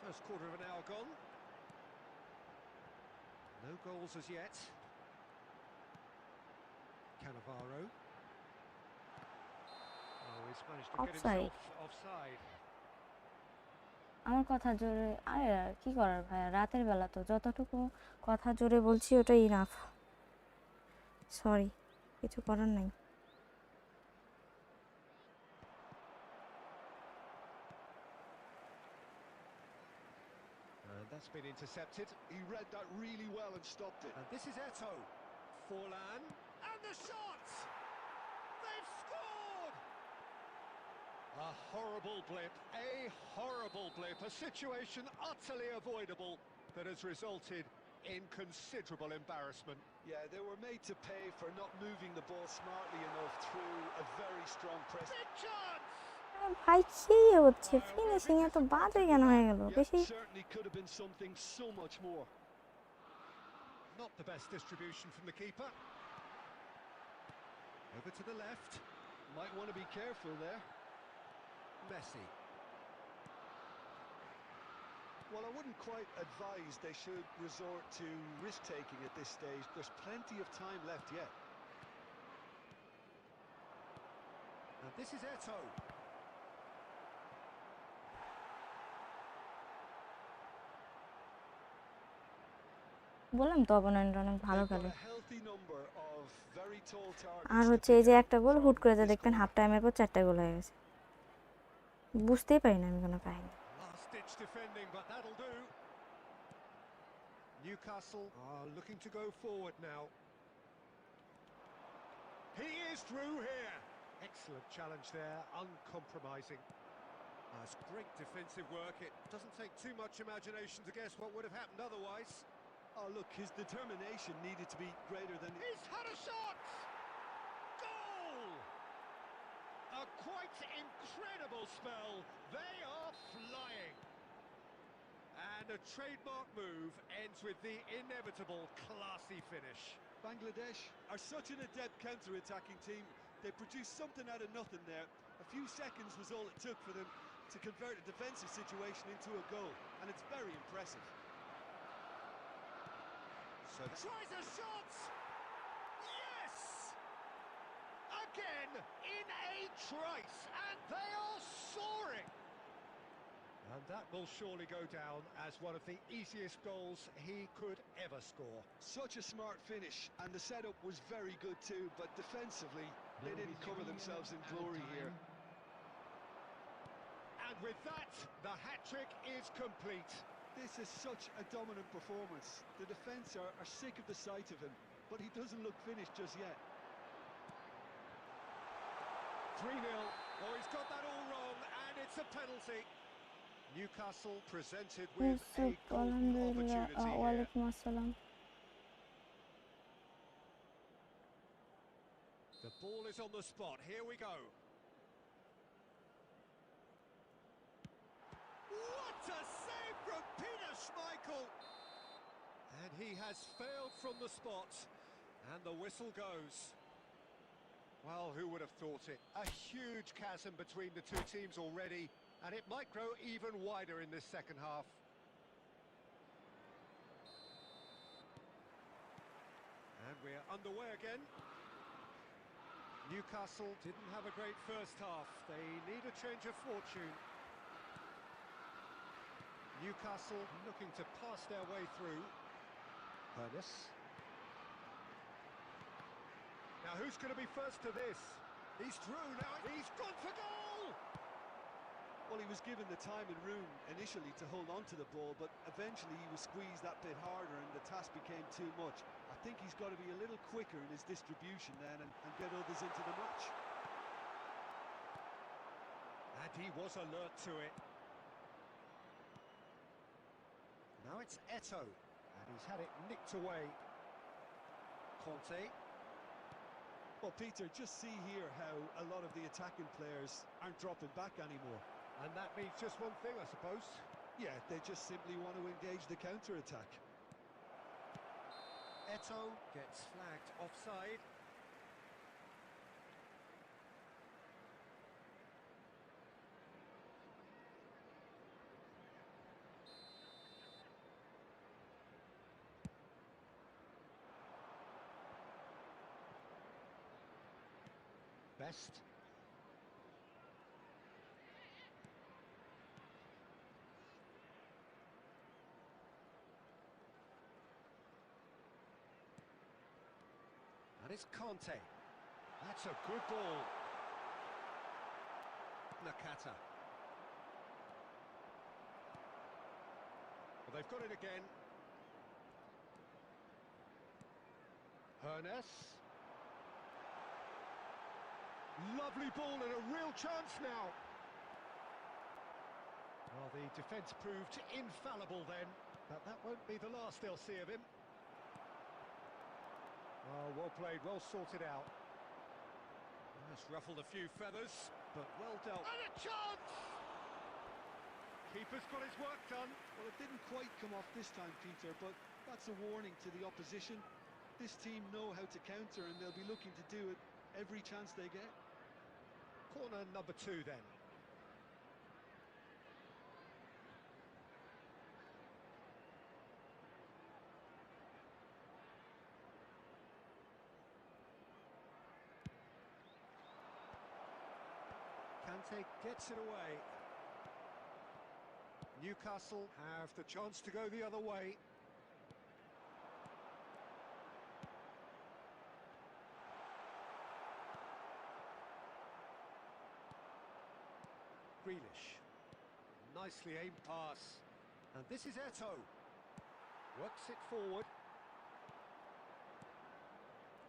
First quarter of an hour gone. No goals as yet. Cannavaro. Oh, he's managed to get Offside. himself offside. আমার কথা জোরে, আরে আর কি করার ভাইয়া, রাতের বেলা তো যতটুকু কথা জোরে বলছি ওটাই ইনাফ। সরি, কিছু করার নাই। And that's been intercepted. He read that really well and stopped it. And this is Eto. Forlan. And the shot! They've scored! A horrible blip. A horrible blip. A situation utterly avoidable that has resulted in considerable embarrassment. Yeah, they were made to pay for not moving the ball smartly enough through a very strong press. Big chance! ভাই কি হচ্ছে finishing এত বাজে কেন হয়ে গেল Yeah, বেশি certainly could have been something so much more. Not the best distribution from the keeper. Over to the left. Might want to be careful there. Messi. Well, I wouldn't quite advise they should resort to risk-taking at this stage. There's plenty of time left yet. And this is Eto'o. বললাম তো opponent অনেক ভালো They've got খেলে a healthy number of very tall R targets. হচ্ছে এই যে একটা গোল হুট করে যা দেখবেন হাফ টাইমের পর 4টা গোল হয়ে গেছে বুঝতেই পারি না আমি কোনো কাহিনী Last-ditch defending, but that'll do. Newcastle are looking to go forward now. He is through here. Excellent challenge there, uncompromising. That's great defensive work. It doesn't take too much imagination to guess what would have happened otherwise. Oh, look, his determination needed to be greater than... He's had a shot! Goal! A quite incredible spell. They are flying. And a trademark move ends with the inevitable classy finish. Bangladesh are such an adept counter-attacking team. They produced something out of nothing there. A few seconds was all it took for them to convert a defensive situation into a goal, and it's very impressive. So tries a shot! Yes! Again in a trice, and they are soaring! And that will surely go down as one of the easiest goals he could ever score. Such a smart finish, and the setup was very good too, but defensively, they didn't cover themselves in glory here. And with that, the hat-trick is complete. This is such a dominant performance. The defence are sick of the sight of him, but he doesn't look finished just yet. 3-0. Oh, he's got that all wrong, and it's a penalty. Newcastle presented with a golden opportunity here. ওয়ালাইকুম আসসালাম The ball is on the spot. Here we go. What a save from Peter Schmeichel! And he has failed from the spot, and the whistle goes. Well, who would have thought it? A huge chasm between the two teams already, and it might grow even wider in this second half. And we're underway again. Newcastle didn't have a great first half. They need a change of fortune. Newcastle looking to pass their way through. Ernest. Now who's going to be first to this? He's through now. He's gone for goal! Well, he was given the time and room initially to hold on to the ball, but eventually he was squeezed that bit harder and the task became too much. I think he's got to be a little quicker in his distribution then and get others into the match. And he was alert to it. Now it's Eto'o, and he's had it nicked away. Conte. Well, Peter, just see here how a lot of the attacking players aren't dropping back anymore. And that means just one thing, I suppose. Yeah, they just simply want to engage the counter-attack. Eto'o gets flagged offside. Best. And it's Conte. That's a good ball. Nakata. Well, they've got it again. Ernest. Lovely ball and a real chance now. Well, the defence proved infallible then, but that won't be the last they'll see of him. Oh, well played, well sorted out. That's ruffled a few feathers, but well dealt. And a chance! Keeper's got his work done. Well, it didn't quite come off this time, Peter, but that's a warning to the opposition. This team know how to counter, and they'll be looking to do it every chance they get. Corner number 2 then. Kante gets it away. Newcastle have the chance to go the other way. Grealish. Nicely aimed pass. And this is Eto. Works it forward.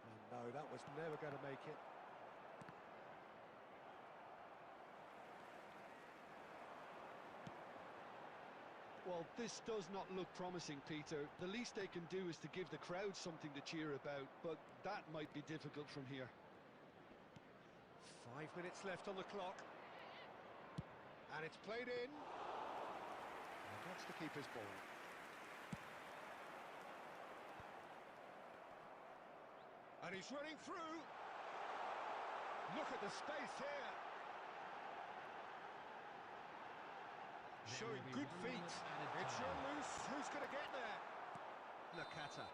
Oh no, that was never going to make it. Well, this does not look promising, Peter. The least they can do is to give the crowd something to cheer about, but that might be difficult from here. 5 minutes left on the clock. And it's played in. And that's the keeper's ball. And he's running through. Look at the space here. Showing good feet. It's run loose. Who's going to get there? Nakata.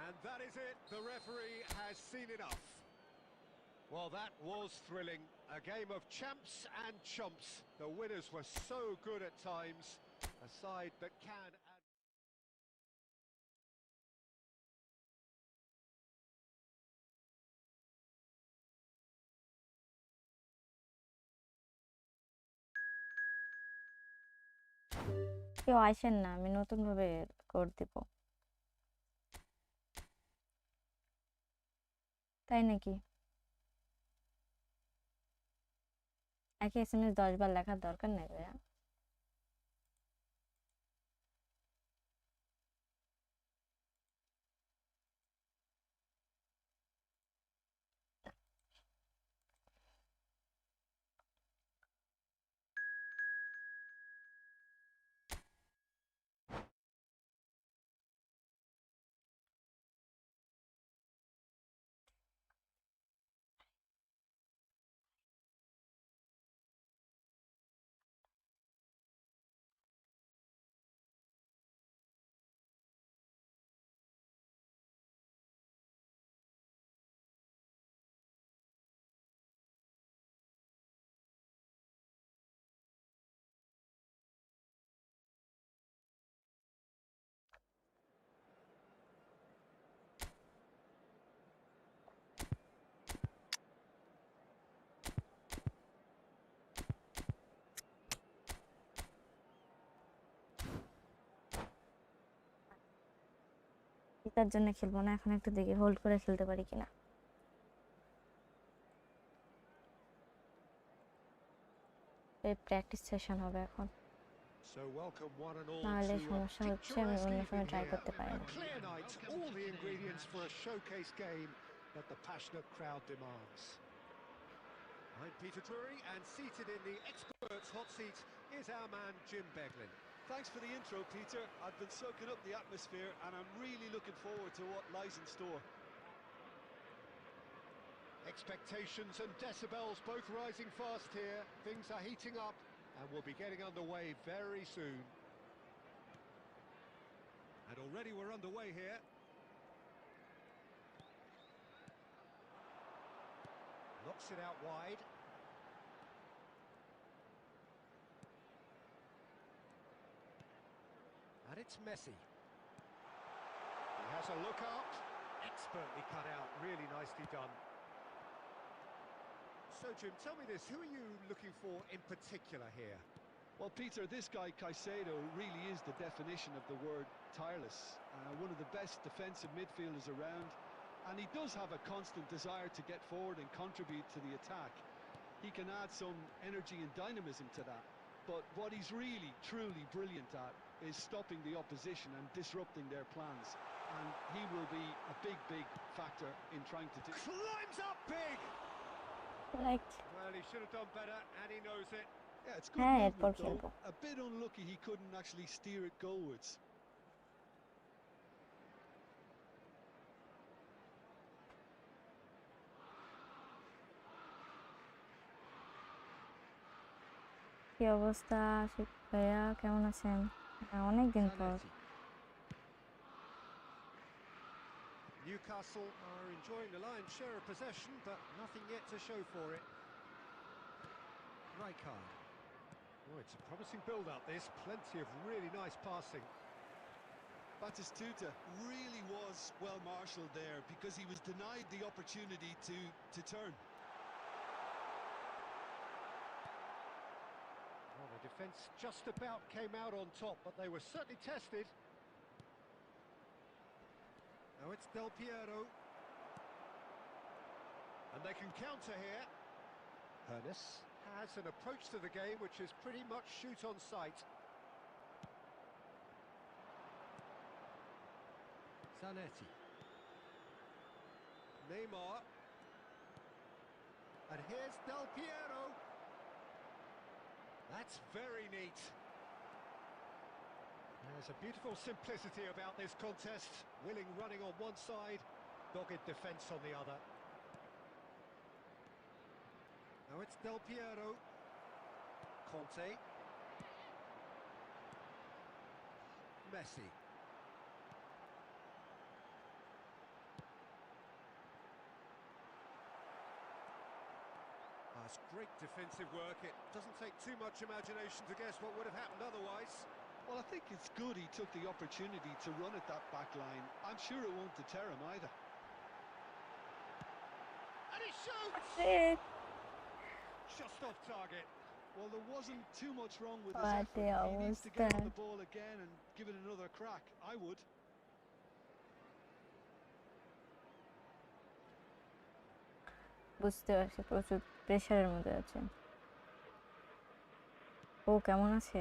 And that is it. The referee has seen enough. Well, that was thrilling. A game of champs and chumps. The winners were so good at times. A side that can add... কেউ আসেন না, আমি নতুন ভাবে code দিব। তাই নাকি? একে SMS 10 বার লেখার দরকার নেই ভাইয়া। এটার জন্য খেলবো না, এখন একটু দেখি হোল্ড করে খেলতে পারি কিনা। এই প্র্যাকটিস সেশন হবে এখন, So welcome one and all নাহলে to a সমস্যা হচ্ছে, আমি picturesque অন্য সময় evening ট্রাই here. করতে পারি A না। clear night, all the ingredients for a showcase game that the passionate crowd demands. I'm Peter Drury, and seated in the experts' hot seat is our man Jim Beglin. Thanks for the intro, Peter. I've been soaking up the atmosphere, and I'm really looking forward to what lies in store. Expectations and decibels both rising fast here. Things are heating up, and we'll be getting underway very soon. And already we're underway here. Knocks it out wide. And it's Messi. He has a look up. Expertly cut out, really nicely done. So, Jim, tell me this, who are you looking for in particular here? Well, Peter, this guy Caicedo really is the definition of the word tireless. One of the best defensive midfielders around, and he does have a constant desire to get forward and contribute to the attack. He can add some energy and dynamism to that. but what he's really, truly brilliant at is stopping the opposition and disrupting their plans. And he will be a big, big factor in trying to do... Climbs up big! Like, Well, he should have done better, and he knows it. Yeah, it's good হ্যাঁ movement, এরপর though. খেলবো। A bit unlucky he couldn't actually steer it goalwards. কি অবস্থা আশিক ভাইয়া, কেমন আছেন? হ্যাঁ, অনেকদিন পর। Newcastle are enjoying the lion's share of possession, but nothing yet to show for it. Rijkaard. Oh, it's a promising build-up, this. Plenty of really nice passing. Batistuta really was well marshalled there because he was denied the opportunity to turn. Well, the defence just about came out on top, but they were certainly tested. Now it's Del Piero. And they can counter here. Hernes has an approach to the game which is pretty much shoot on sight. Zanetti. Neymar. And here's Del Piero. That's very neat. There's a beautiful simplicity about this contest. Willing running on one side, dogged defence on the other. Now it's Del Piero. Conte. Messi. That's great defensive work. It doesn't take too much imagination to guess what would have happened otherwise. Well, I think it's good he took the opportunity to run at that back line. I'm sure it won't deter him either. And he shoots! It. Just off target. Well, there wasn't too much wrong with his What effort. the He needs to get on অবস্থা? the ball again and give it another crack. I would. বুঝতে পারছি প্রচুর প্রেশারের মধ্যে আছে। ও কেমন আছে?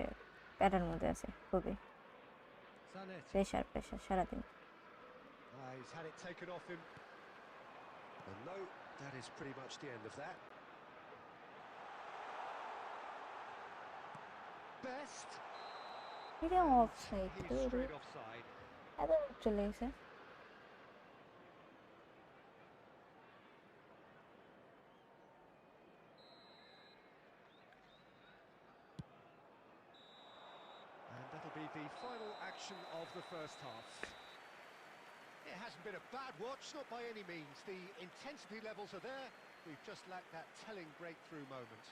প্যারার মধ্যে আছে খুবই। Zanetti. প্রেশার সারাদিন। He's had it taken off him. And no, that is pretty much the end of that. Best. এটা অফসাইড। He's straight offside. এত চলে গেছে। And that'll be the final action of the first half. It hasn't been a bad watch, not by any means. The intensity levels are there. We've just lacked that telling breakthrough moment.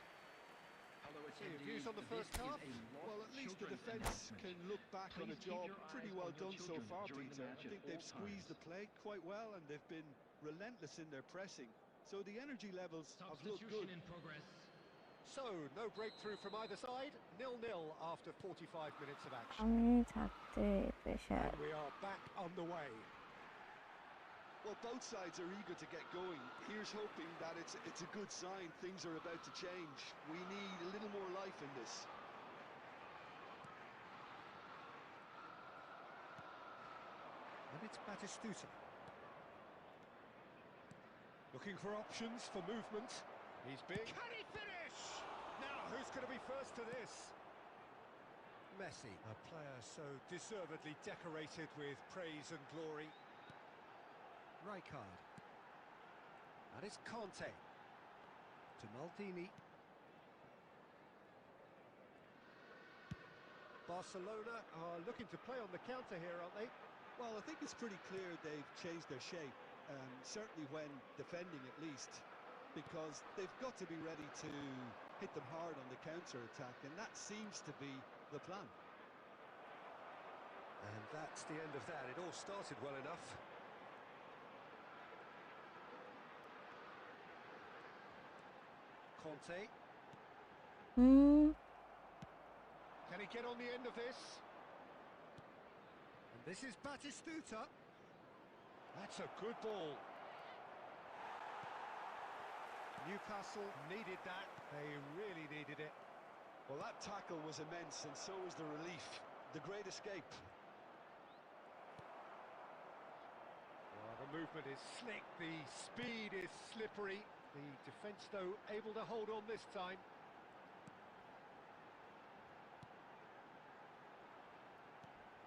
So your views on the first half? Well, at least the defence can look back on a job pretty well done so far, Peter. I think they've squeezed the play quite well and they've been relentless in their pressing. So the energy levels have looked good. In progress. So, no breakthrough from either side. 0-0 after 45 minutes of action. আমি থাকতে pressure. And we are back on the way. Well, both sides are eager to get going. Here's hoping that it's a good sign. Things are about to change. We need a little more life in this. And it's Batistuta. Looking for options for movement. He's big. Can he finish? Now, who's going to be first to this? Messi, a player so deservedly decorated with praise and glory. Rijkaard. And it's Conte. To Maldini. Barcelona are looking to play on the counter here, aren't they? Well, I think it's pretty clear they've changed their shape, certainly when defending at least, because they've got to be ready to hit them hard on the counter-attack, and that seems to be the plan. And that's the end of that. It all started well enough. Conte. Can he get on the end of this? And this is Batistuta. That's a good ball. Newcastle needed that. They really needed it. Well, that tackle was immense, and so was the relief. The great escape. Well, the movement is slick, the speed is slippery. The defence, though, able to hold on this time.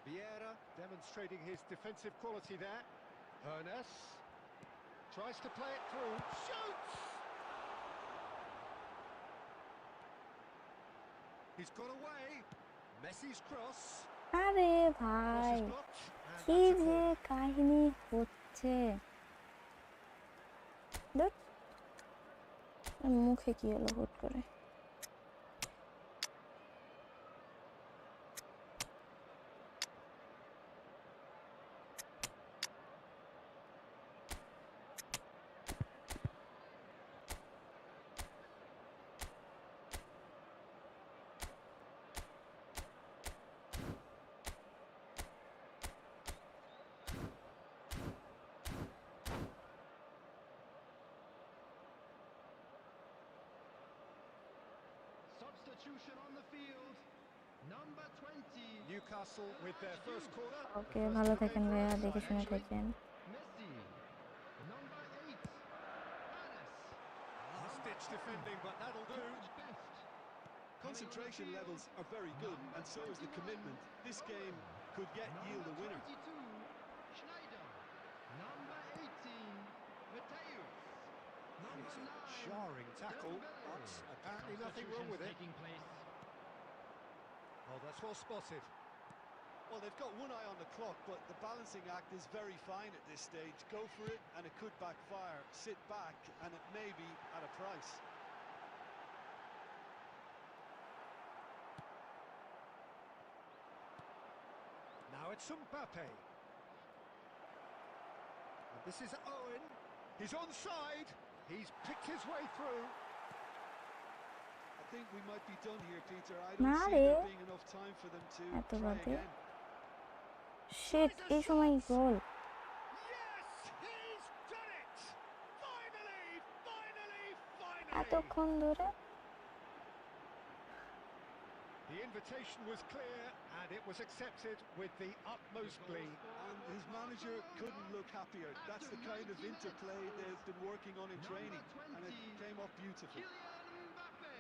Vieira demonstrating his defensive quality there. Ernest tries to play it through, shoots! He's got away. Messi's cross. আরে Cross ভাই, is blocked. And কি that's a যে goal. কাহিনী হচ্ছে, ধুর, মুখে কি হলো হুট করে। Substitution on the field. Number 20. Newcastle with their first corner. ওকে, ভালো থাকেন ভাইয়া, দেখে শুনে থাকেন। Messi. Number 8. Last-ditch defending, but that'll do. Best. Concentration levels are very good, and so is the commitment. This game could yet yield a winner. 22. Schneider. Number 18. Mateus. Number It's a 9. jarring tackle, but apparently nothing wrong with it. Taking place. Oh, that's well spotted. Well, they've got one eye on the clock, but the balancing act is very fine at this stage. Go for it, and it could backfire. Sit back, and it may be at a price. Now it's Mbappe. And this is Owen. He's onside. He's picked his way through. I think we might be done here, Peter. I don't see Mare. there being enough time for them to এত try বাদে again. Sheet, এই সময় গোল। Yes, he's done it! Finally, finally, finally! এতক্ষণ ধরে The invitation was clear and it was accepted with the utmost glee. And his manager couldn't look happier. That's the kind of interplay they've been working on in training, and it came off beautifully. Kylian Mbappe.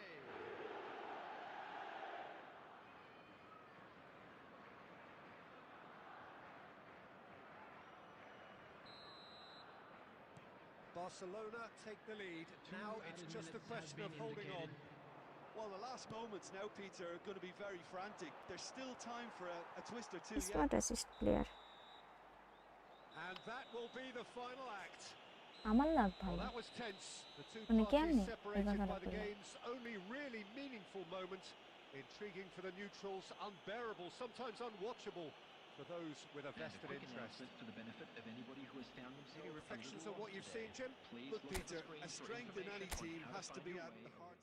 Barcelona take the lead. Now it's just a question of holding on. Well, the last moments now, Peter, are going to be very frantic. There's still time for a twist or two yet. Smart assist player. And that will be the final act. আমার লাগ Well, ভালো। that was tense. The two মানে parties কেমনে separated এভাবে by the করলো? game's only really meaningful moment. Intriguing for the neutrals, unbearable, sometimes unwatchable for those with a vested interest. For the benefit of anybody who has found themselves. Any reflections on what you've today. seen, Jim? Please Look, look at the Peter, screen a for strength in any information on team how to has to find be your at way. the heart.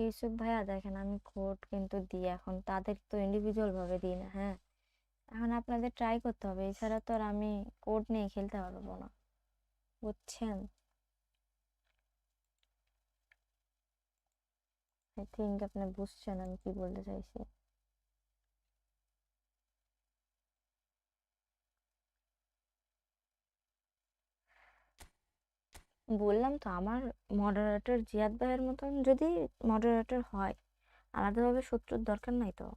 Yusuf ভাইয়া দেখেন, আমি code কিন্তু দিই, এখন তাদের তো individual ভাবে দিই না। হ্যাঁ, এখন আপনাদের ট্রাই করতে হবে, এছাড়া তো আর আমি কোড নিয়ে খেলতে পারবো না, বুঝছেন? আই থিঙ্ক আপনি বুঝছেন আমি কি বলতে চাইছি। বললাম তো, আমার মডারেটর জিয়াদ ভাইয়ের মতন যদি মডারেটর হয়, আলাদাভাবে শত্রুর দরকার নাই তো।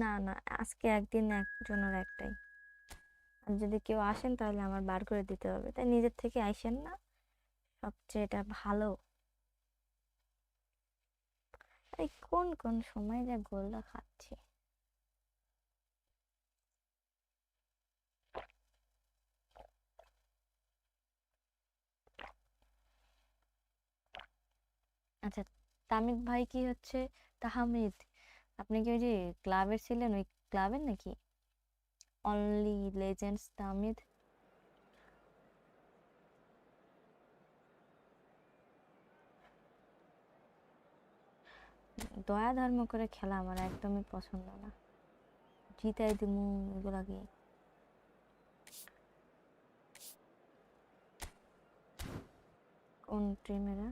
না না, আজকে একদিন একজনের একটাই, আর যদি কেউ আসেন তাহলে আমার বার করে দিতে হবে, তাই নিজের থেকে আইসেন না, সবচেয়ে এটা ভালো। এই কোন কোন সময় যে গোলটা খাচ্ছি। আচ্ছা, তামিদ ভাই কি হচ্ছে তাহমিদ, আপনি কি ওই যে ক্লাবের ছিলেন, ওই ক্লাবের নাকি? only legends তামিদ দয়া ধর্ম করে খেলা আমার একদমই পছন্দ না জিতাই দিমু এগুলাকে কোন টিমেরা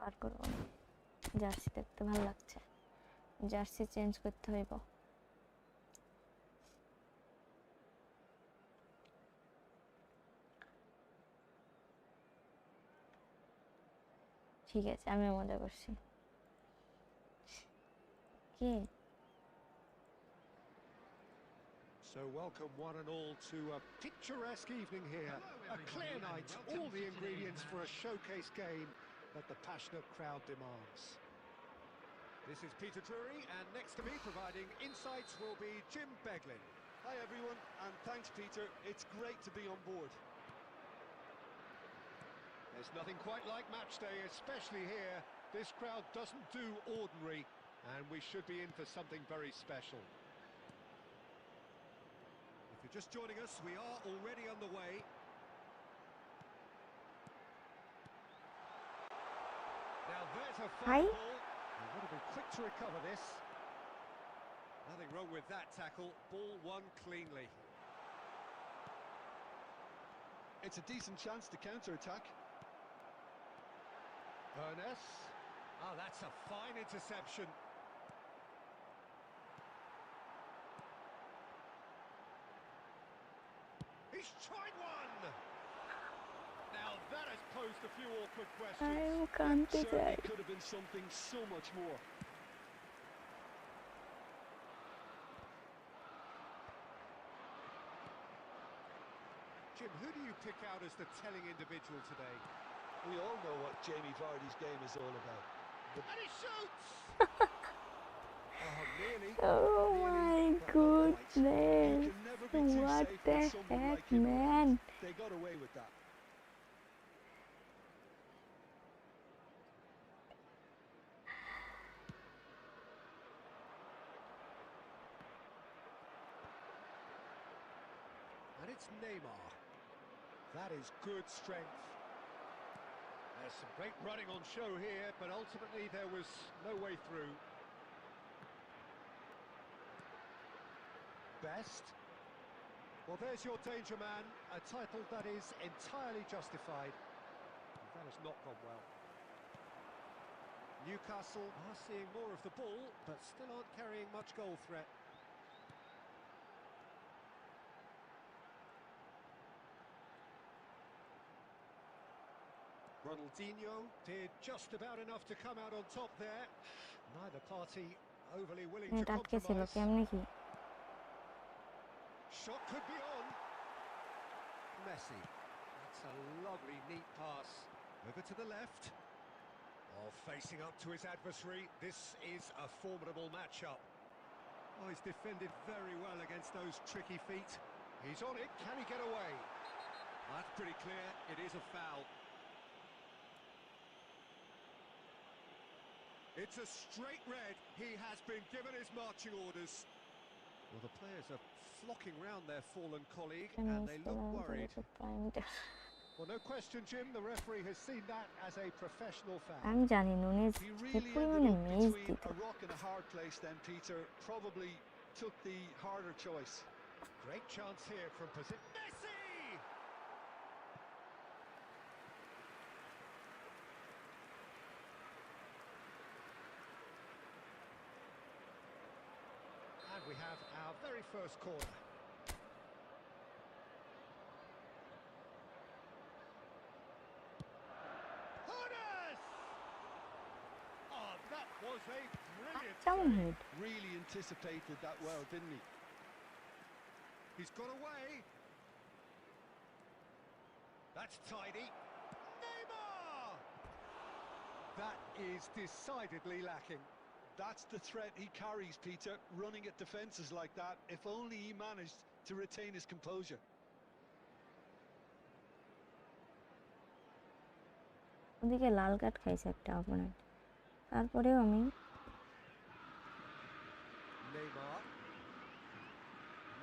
আর করব না জার্সি দেখতে ভালো লাগছে জার্সি চেঞ্জ করতে হইব ঠিক আছে আমি মজা করছি কে So welcome one and all to a picturesque evening here. A clear night, all the ingredients for a showcase game that the passionate crowd demands. This is Peter Drury, and next to me providing insights will be Jim Beglin. Hi everyone, and thanks Peter. It's great to be on board. There's nothing quite like match day, especially here. This crowd doesn't do ordinary, and we should be in for something very special. If you're just joining us, we are already underway. Now there's a foul ball. You've got to be quick to recover this. Nothing wrong with that tackle. Ball won cleanly. It's a decent chance to counter-attack. Ernest. Oh, that's a fine interception. He's tried one! Now that has posed a few awkward questions. I can't do Certainly that. could have been something so much more. Jim, who do you pick out as the telling individual today? We all know what Jamie Vardy's game is all about. And he shoots! Oh, nearly. Oh my goodness You can never be too what safe the with someone heck like him. man They got away with that. And it's Neymar. That is good strength. There's some great running on show here, but ultimately there was no way through. Best. Well, there's your danger man, a title that is entirely justified. And that has not gone well. Newcastle are seeing more of the ball, but still aren't carrying much goal threat. Ronaldinho did just about enough to come out on top there. Neither party overly willing to এটা আটকে ছিল compromise. কেমনে কি Shot could be on. Messi. That's a lovely, neat pass. Over to the left. Oh, facing up to his adversary. This is a formidable matchup. Oh, he's defended very well against those tricky feet. He's on it. Can he get away? That's pretty clear. It is a foul. It's a straight red. He has been given his marching orders. Well, the players are flocking round their fallen colleague, and they look worried. Well, no question, Jim, the referee has seen that as a professional foul. আমি জানি Nunez He কি really পরিমাণে ended up মেজ between দিত a rock and a hard place then, Peter. Probably took the harder choice. Great chance here from position. Messi! And we have our very first corner. Oh, that was a brilliant কেমন save. Head Really anticipated that well, didn't he? He's got away. That's tidy. Neymar! That is decidedly lacking. That's the threat he carries, Peter, running at defences like that. If only he managed to retain his composure. ওদিকে লাল card খাইছে একটা opponent তারপরেও আমি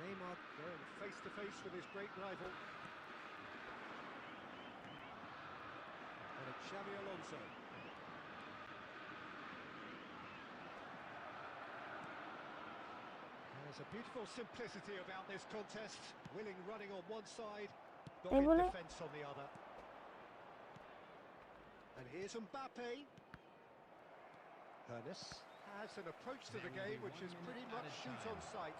Neymar going face to face with his great rival. And it's Xavi Alonso. There's a beautiful simplicity about this contest. Willing running on one side, dogged defence on the other. And here's Mbappe. Ernest has an approach to the game which is pretty much shoot on sight.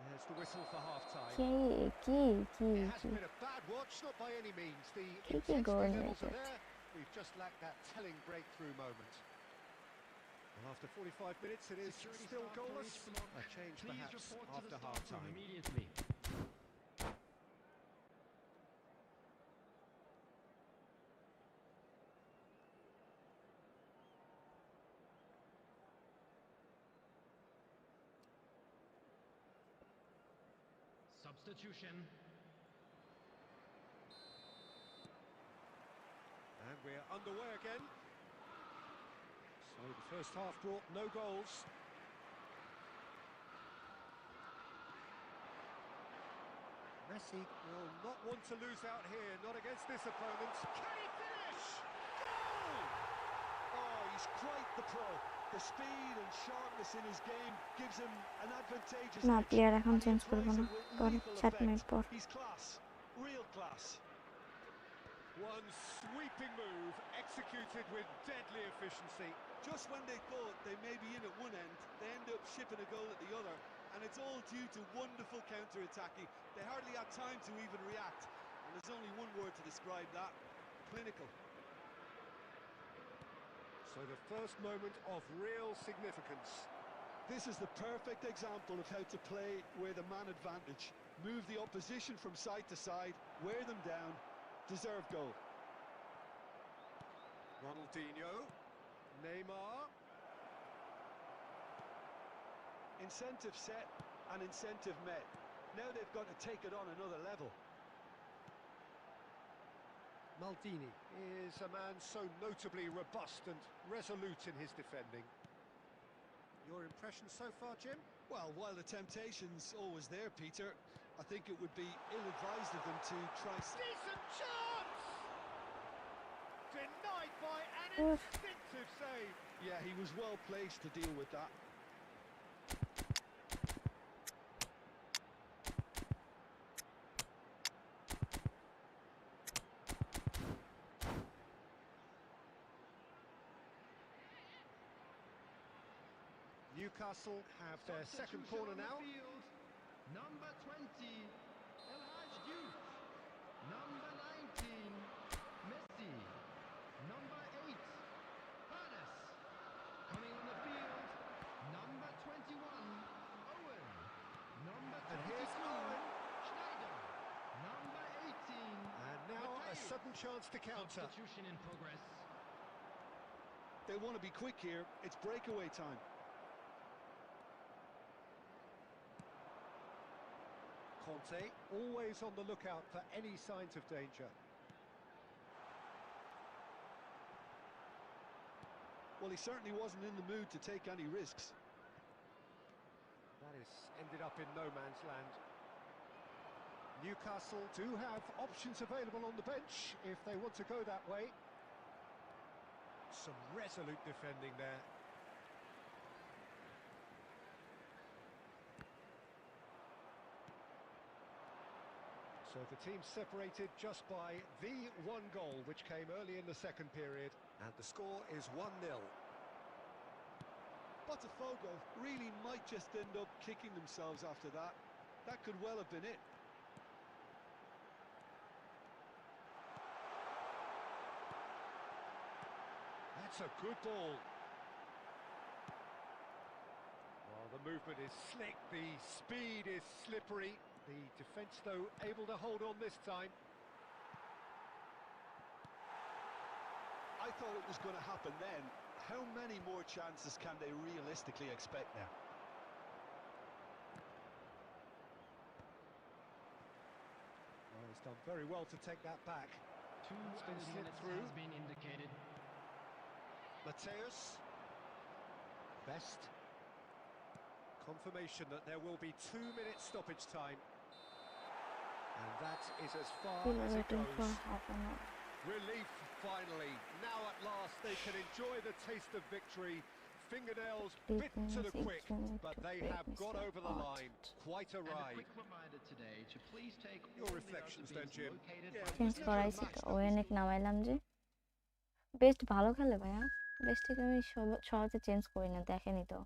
There's the whistle for half-time. It has been a bad watch, not by any means. The intensity levels are there. We've just lacked that telling breakthrough moment. Well, after 45 minutes, it is still goalless. A change perhaps after half-time. Immediately. Substitution. And we're underway again. So the first half brought no goals. Messi will not want to lose out here, not against this opponent. Can he finish? Goal! Oh, he's quite the pro. The speed and sharpness in his game gives him an advantageous না edge. Player এখন And he change করব applies না it with পরে lethal 60 minute effect. পর He's class, real class. One sweeping move, executed with deadly efficiency. Just when they thought they may be in at one end, they end up shipping a goal at the other, and it's all due to wonderful counter-attacking. They hardly had time to even react, and there's only one word to describe that: clinical. So the first moment of real significance. This is the perfect example of how to play with a man advantage. Move the opposition from side to side, wear them down, deserve goal. Ronaldinho, Neymar. Incentive set and incentive met. Now they've got to take it on another level. Maldini is a man so notably robust and resolute in his defending. Your impression so far, Jim? Well, while the temptation's always there, Peter, I think it would be ill-advised of them to try... Decent chance! Denied by an instinctive save. Yeah, he was well placed to deal with that. Newcastle have their second corner now. Number 20, El Haj Diouf. Number 19, Messi. Number 8, Paredes. Coming on the field, number 21, Owen. Number 22, And here's Owen. Schneider. Number 18, And now a Matthäus. sudden chance to counter. Substitution in progress. They want to be quick here. It's breakaway time. Conte, always on the lookout for any signs of danger. Well, he certainly wasn't in the mood to take any risks. That has ended up in no man's land. Newcastle do have options available on the bench if they want to go that way. Some resolute defending there. So the team separated just by the one goal, which came early in the second period, and the score is 1-0. Botafogo really might just end up kicking themselves after that. That could well have been it. That's a good ball. Well, the movement is slick, the speed is slippery. The defence, though, able to hold on this time. I thought it was going to happen then. How many more chances can they realistically expect now? Well, he's done very well to take that back. Two It's been added slipped minutes through. has been indicated. Matthäus. Best. Confirmation that there will be 2 minutes stoppage time. And that is as far Still as it waiting for goes. half an hour. Relief, finally. Now at last they can enjoy the taste of victory. Fingernails bit to the quick, but they have got over the line. Quite a And a ride. quick reminder today to please take Your all the reflections other then, bins Jim. located Yeah, by it change was never a করাইছি match তো that was ওয়েনেক নামাইলাম যে best ভালো খেলে ভাইয়া বেস্টকে আমি সহজে change করি না দেখেনি তো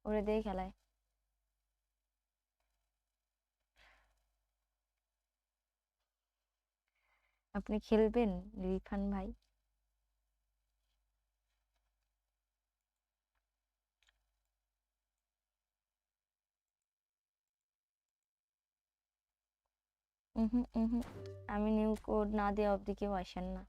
ওরে দিয়ে খেলায় আপনি খেলবেন রিফান ভাই আমি নিউ কোড না দেওয়া অবধি কেউ আসেন না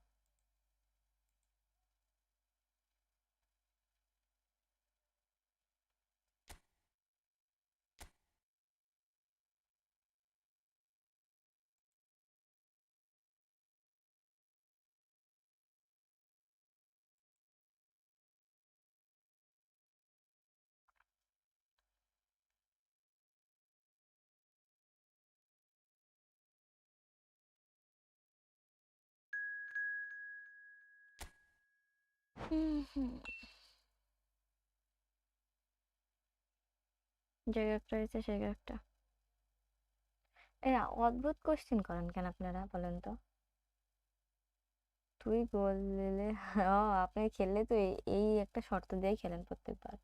যে একটা হয়েছে সে একটা এরা অদ্ভুত কোশ্চেন করেন কেন আপনারা বলেন তো তুই গোল দিলে আপনি খেললে তো এই একটা শর্ত দিয়েই খেলেন প্রত্যেকবার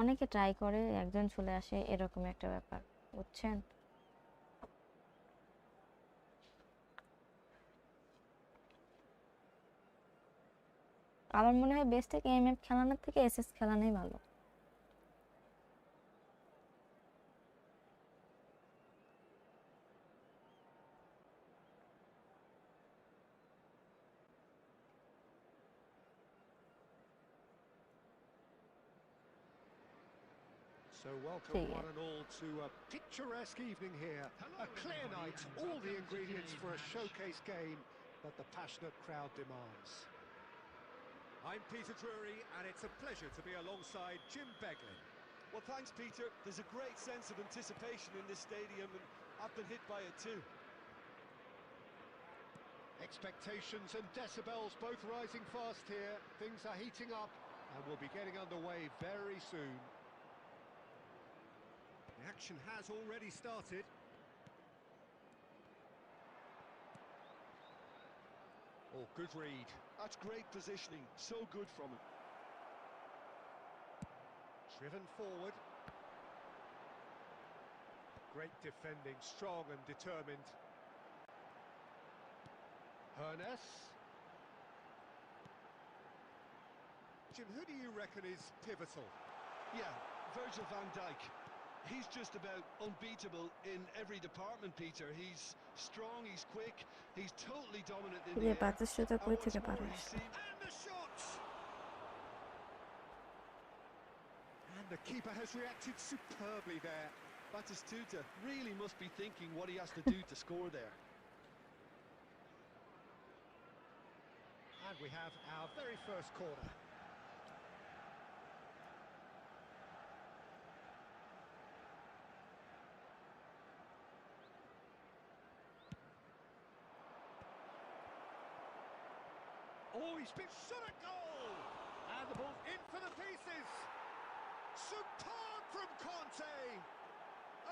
অনেকে ট্রাই করে একজন চলে আসে এরকম একটা ব্যাপার বুঝছেন আমার মনে হয় বেস্ট থেকে এমএফ খেলানোর থেকে এসএস খেলানোই ভালো So welcome one and all to a picturesque evening here. A clear night, all the ingredients for a showcase game that the passionate crowd demands. I'm Peter Drury, and it's a pleasure to be alongside Jim Beglin. Well, thanks, Peter. There's a great sense of anticipation in this stadium, and I've been hit by it too. Expectations and decibels both rising fast here. Things are heating up, and we'll be getting underway very soon. The action has already started. Oh, good read. That's great positioning. So good from him. Driven forward. Great defending, strong and determined. Hernes. Jim, who do you reckon is pivotal? Yeah, Virgil van Dijk. He's just about unbeatable in every department, Peter. He's strong, he's quick, he's totally dominant in the air. And what's more, he's seen... And the shot! And the keeper has reacted superbly there. Batistuta really must be thinking what he has to do to score there. And we have our very first corner. Oh, he's been shot at goal! And the ball's in for the pieces! Superb from Conte!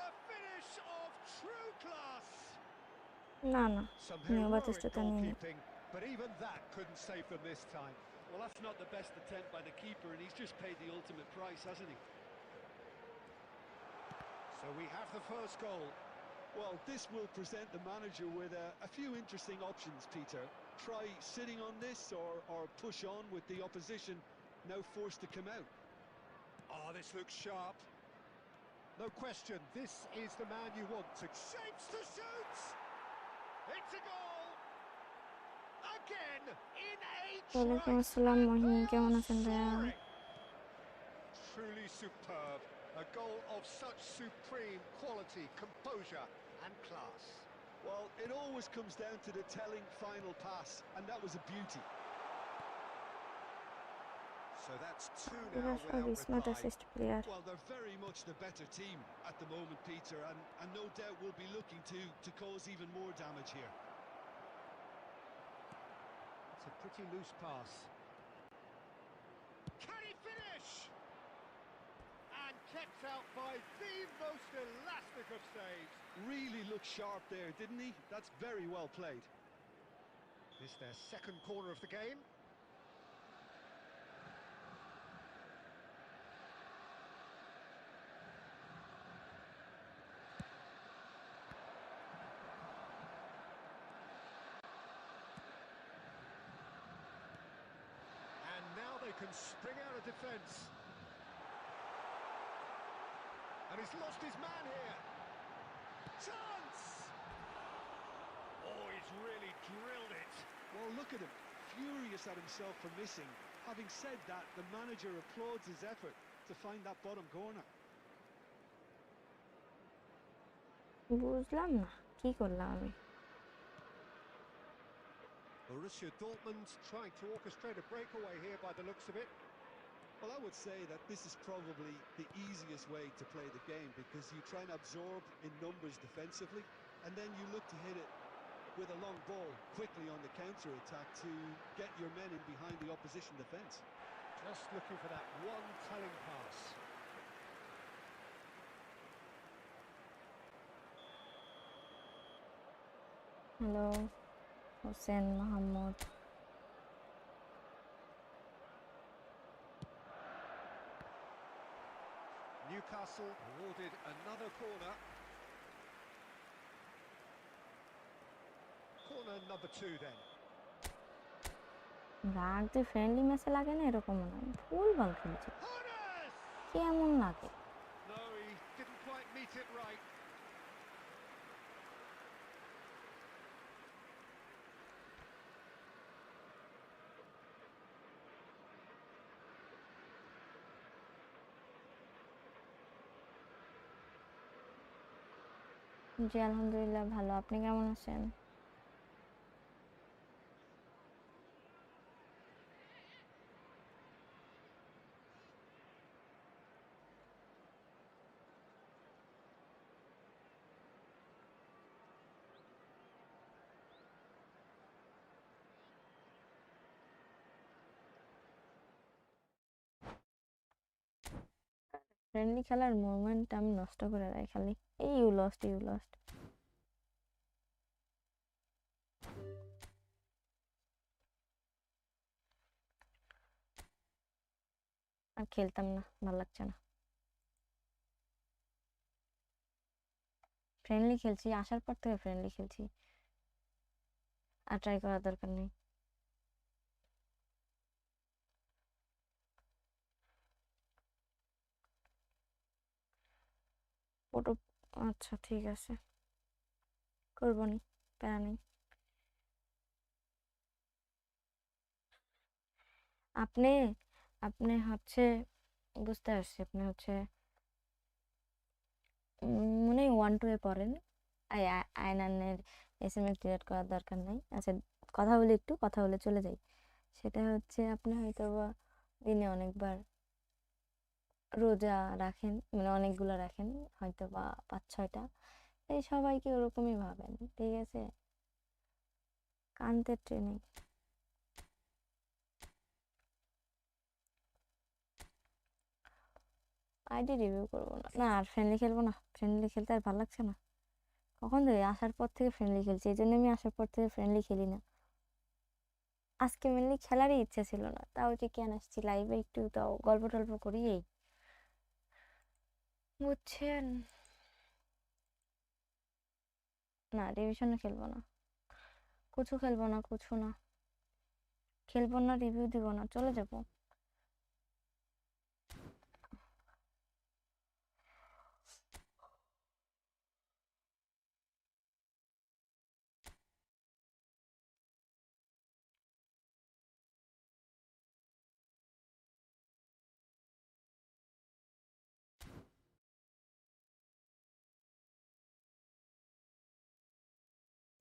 A finish of true class! না না Some new heroic বাতিস্তুতা নিয়ে goalkeeping, but even that couldn't save them this time. Well, that's not the best attempt by the keeper, and he's just paid the ultimate price, hasn't he? So we have the first goal. Well, this will present the manager with a few interesting options, Peter. Try sitting on this or push on with the opposition now forced to come out. Oh, this looks sharp. No question, this is the man you want to... Shapes to shoot! It's a goal! Again, in a ওয়ালাইকুম trice, আসসালাম and Mohin they কেমন are আছেন ভাইয়া soaring! truly superb. A goal of such supreme quality, composure and class. Well, it always comes down to the telling final pass, and that was a beauty. So that's two এরা now সব without smart reply. Assist player. Well, they're very much the better team at the moment, Peter, and no doubt will be looking to cause even more damage here. It's a pretty loose pass. Can he finish? And kept out by the most elastic of saves. Really looked sharp there, didn't he? That's very well played. This their second corner of the game. And now they can spring out of defence. And he's lost his man here. Chance! Oh, he's really drilled it. Well, look at him, furious at himself for missing. Having said that, the manager applauds his effort to find that bottom corner. বুঝলাম না কি করলাম আমি। Borussia Dortmund trying to orchestrate a breakaway here by the looks of it. Well, I would say that this is probably the easiest way to play the game, because you try and absorb in numbers defensively, and then you look to hit it with a long ball quickly on the counter-attack to get your men in behind the opposition defence. Just looking for that one telling pass. Hello Hossain Mohammad. Newcastle awarded another corner. Corner number 2 then. রাগ যে friendly ম্যাচে লাগে না এরকম না, ফুল বল খেলছে Corners! কেমন লাগে। No, he didn't quite meet it right. জি আলহামদুলিল্লাহ ভালো, আপনি কেমন আছেন? ফ্রেন্ডলি খেলার মোমেন্ট আমি নষ্ট করে দেয় খালি। এই ইউ লস্ট ইউ লস্ট। আর খেলতাম না, ভালো লাগছে না। ফ্রেন্ডলি খেলছি, আসার পর থেকে ফ্রেন্ডলি খেলছি, আর ট্রাই করার দরকার নেই। ফটো আচ্ছা ঠিক আছে, করবো নি, প্যারা নেই। আপনি আপনি হচ্ছে বুঝতে পারছি, আপনি হচ্ছে মনে হয় 1-2 পড়েন। আয়নানের SMS ডিলিট করার দরকার নাই। আচ্ছা কথা বলি, একটু কথা বলে চলে যাই। সেটা হচ্ছে আপনি হয়তো বা দিনে অনেকবার রোজা রাখেন, মানে অনেকগুলো রাখেন, হয়তো বা 5-6টা। এই সবাইকে ওরকমই ভাবেন, ঠিক আছে? কান্তের ট্রেনিং আইডি রিভিউ করবো না, না আর ফ্রেন্ডলি খেলবো না, ফ্রেন্ডলি খেলতে আর ভালো লাগছে না। কখন থেকে আসার পর থেকে ফ্রেন্ডলি খেলছি, এই জন্য আমি আসার পর থেকে ফ্রেন্ডলি খেলি না। আজকে মেনলি খেলারই ইচ্ছা ছিল না, তাও যে কেন আসছি লাইভে, একটু তাও গল্প টল্প করি এই, বুঝছেন? না ডিভিশনে খেলবো না, কিছু খেলবো না, কিছু না খেলবো না, রিভিউ দিব না, চলে যাবো।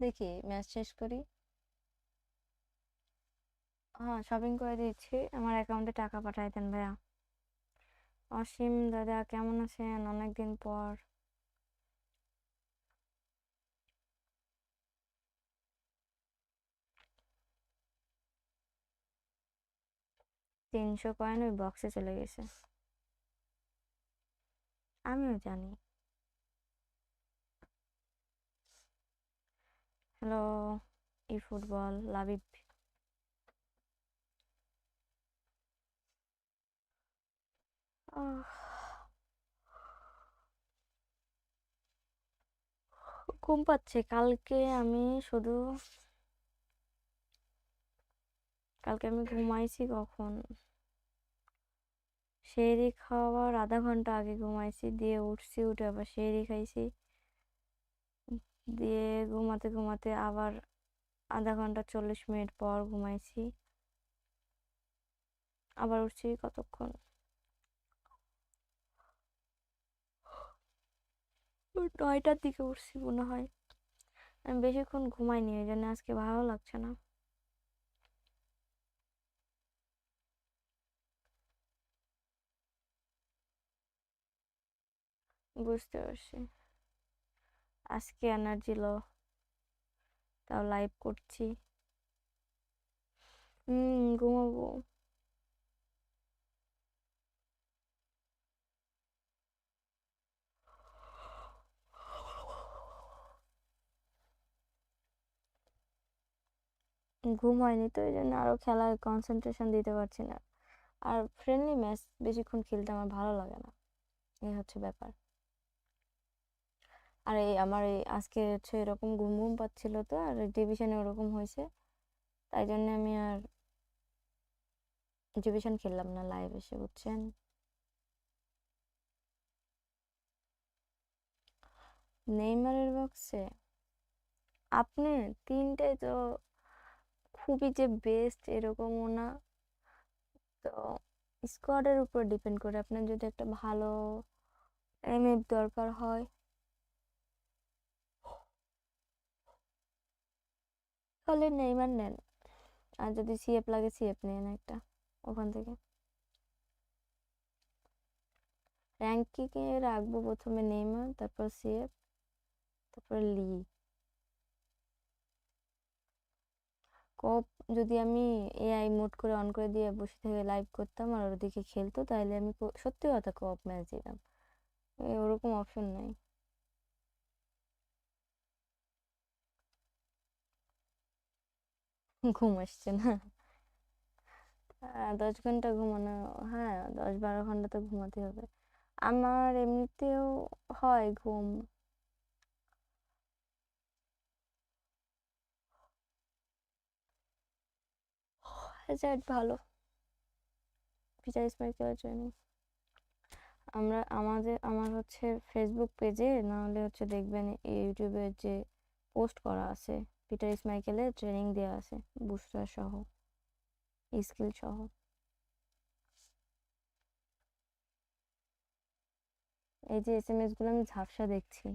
দেখি ম্যাচ শেষ করি। হ্যাঁ, শপিং করে দিচ্ছি, আমার অ্যাকাউন্টে টাকা পাঠাই দেন ভাইয়া। অসীম দাদা কেমন আছেন? অনেকদিন পর। তিনশো কয়েন ওই বক্সে চলে গেছে, আমিও জানি। Hello eFootball Labib. ঘুম পাচ্ছে। কালকে আমি ঘুমাইছি কখন, সেহরি খাওয়ার আধা ঘন্টা আগে ঘুমাইছি, দিয়ে উঠছি, উঠে আবার সেহরি খাইছি, দিয়ে ঘুমাতে ঘুমাতে আবার আধা ঘন্টা 40 মিনিট পর ঘুমাইছি, আবার উঠছি কতক্ষণ, 9টার দিকে উঠছি মনে হয়। আমি বেশিক্ষণ ঘুমাইনি, ওই জন্য আজকে ভালো লাগছে না। বুঝতে পারছি, আজকে এনার্জি লো, তাও লাইভ করছি। ঘুমাবো। ঘুম হয়নি তো, এই জন্য আরো খেলায় কনসেন্ট্রেশন দিতে পারছি না। আর ফ্রেন্ডলি ম্যাচ বেশিক্ষণ খেলতে আমার ভালো লাগে না, এই হচ্ছে ব্যাপার। আর আমার আজকে হচ্ছে এরকম ঘুম ঘুম পাচ্ছিল তো, আর ডিভিশনে ওরকম হয়েছে, তাই জন্য আমি আর ডিভিশন খেললাম না লাইভ এসে, বুঝছেন? নেইমারের বক্সে আপনি তিনটাই তো খুবই যে বেস্ট এরকমও না, তো স্কোয়াডের উপর ডিপেন্ড করে। আপনার যদি একটা ভালো এমএফ দরকার হয় তাহলে নেইমার নেন, আর যদি সিএফ লাগে সিএফ নেন একটা ওখান থেকে। র্যাঙ্কিংয়ে রাখবো প্রথমে নেইমার, তারপর সিএফ, তারপর লি। কপ যদি আমি এআই মোড করে অন করে দিয়ে বসে থেকে লাইভ করতাম আর ওদিকে খেলতো, তাহলে আমি সত্যি কথা কপ ম্যাচ দিতাম। ওরকম অপশন নাই। ঘুম আসছে না? 10 ঘন্টা ঘুমানো, হ্যাঁ 10-12 ঘন্টা তো ঘুমাতে হবে। আমার এমনিতেও হয় ঘুম। রেজাল্ট ভালো, ফিচার স্পাইকার ট্রেনিং। আমার হচ্ছে ফেসবুক পেজে, না হলে হচ্ছে দেখবেন ইউটিউবে যে পোস্ট করা আছে, পিটার স্মাইকেলের ট্রেনিং দেওয়া আছে, বুস্টার সহ, স্কিল সহ। এই যে এসএমএস গুলো আমি ঝাপসা দেখছি,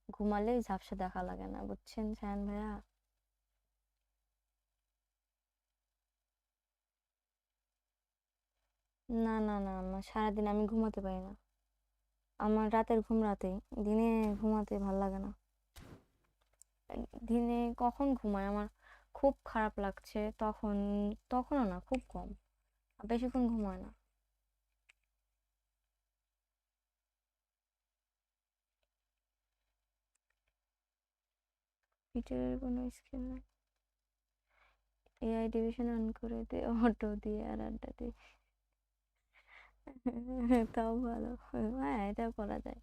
ঘুমালে ঝাপসা দেখা লাগে না, বুঝছেন শায়ান ভাইয়া? না না না, আমার সারাদিন আমি ঘুমাতে পারি না, আমার রাতের ঘুম রাতেই, দিনে ঘুমাতে ভাল লাগে না। দিনে কখন ঘুমায় আমার খুব খারাপ লাগছে তখন, তখনও না, খুব কম, বেশিক্ষণ ঘুমায় না। পিটারের কোনো স্কিল নাই, এআই ডিভিশন অন করে দে, অটো দিয়ে আর আড্ডা দিয়ে। তাও ভালো, হ্যাঁ এটাও করা যায়।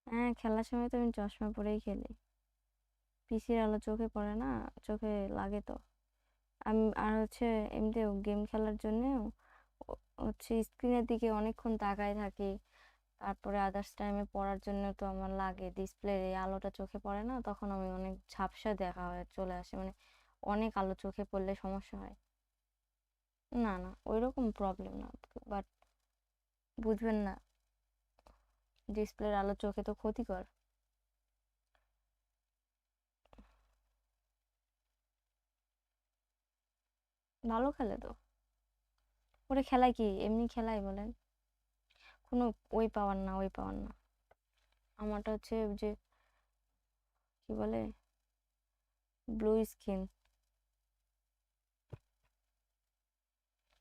হ্যাঁ, খেলার সময় তো আমি চশমা পরেই খেলি, পিসির আলো চোখে পড়ে না, চোখে লাগে তো। আমি আর হচ্ছে এমনিতেও গেম খেলার জন্য হচ্ছে স্ক্রিনের দিকে অনেকক্ষণ তাকায় থাকি, তারপরে আদার্স টাইমে পড়ার জন্য তো আমার লাগে, ডিসপ্লের এই আলোটা চোখে পড়ে না, তখন আমি অনেক ঝাপসা দেখা হয়ে চলে আসে, মানে অনেক আলো চোখে পড়লে সমস্যা হয়। না না, ওইরকম প্রবলেম না, বাট বুঝবেন না, ডিসপ্লের আলো চোখে তো ক্ষতিকর। ভালো খেলে তো। ওটা খেলায় কি এমনি খেলায় বলেন? কোনো ওই পাওয়ার না, ওই পাওয়ার না। আমারটা হচ্ছে যে কি বলে, ব্লু স্কিন,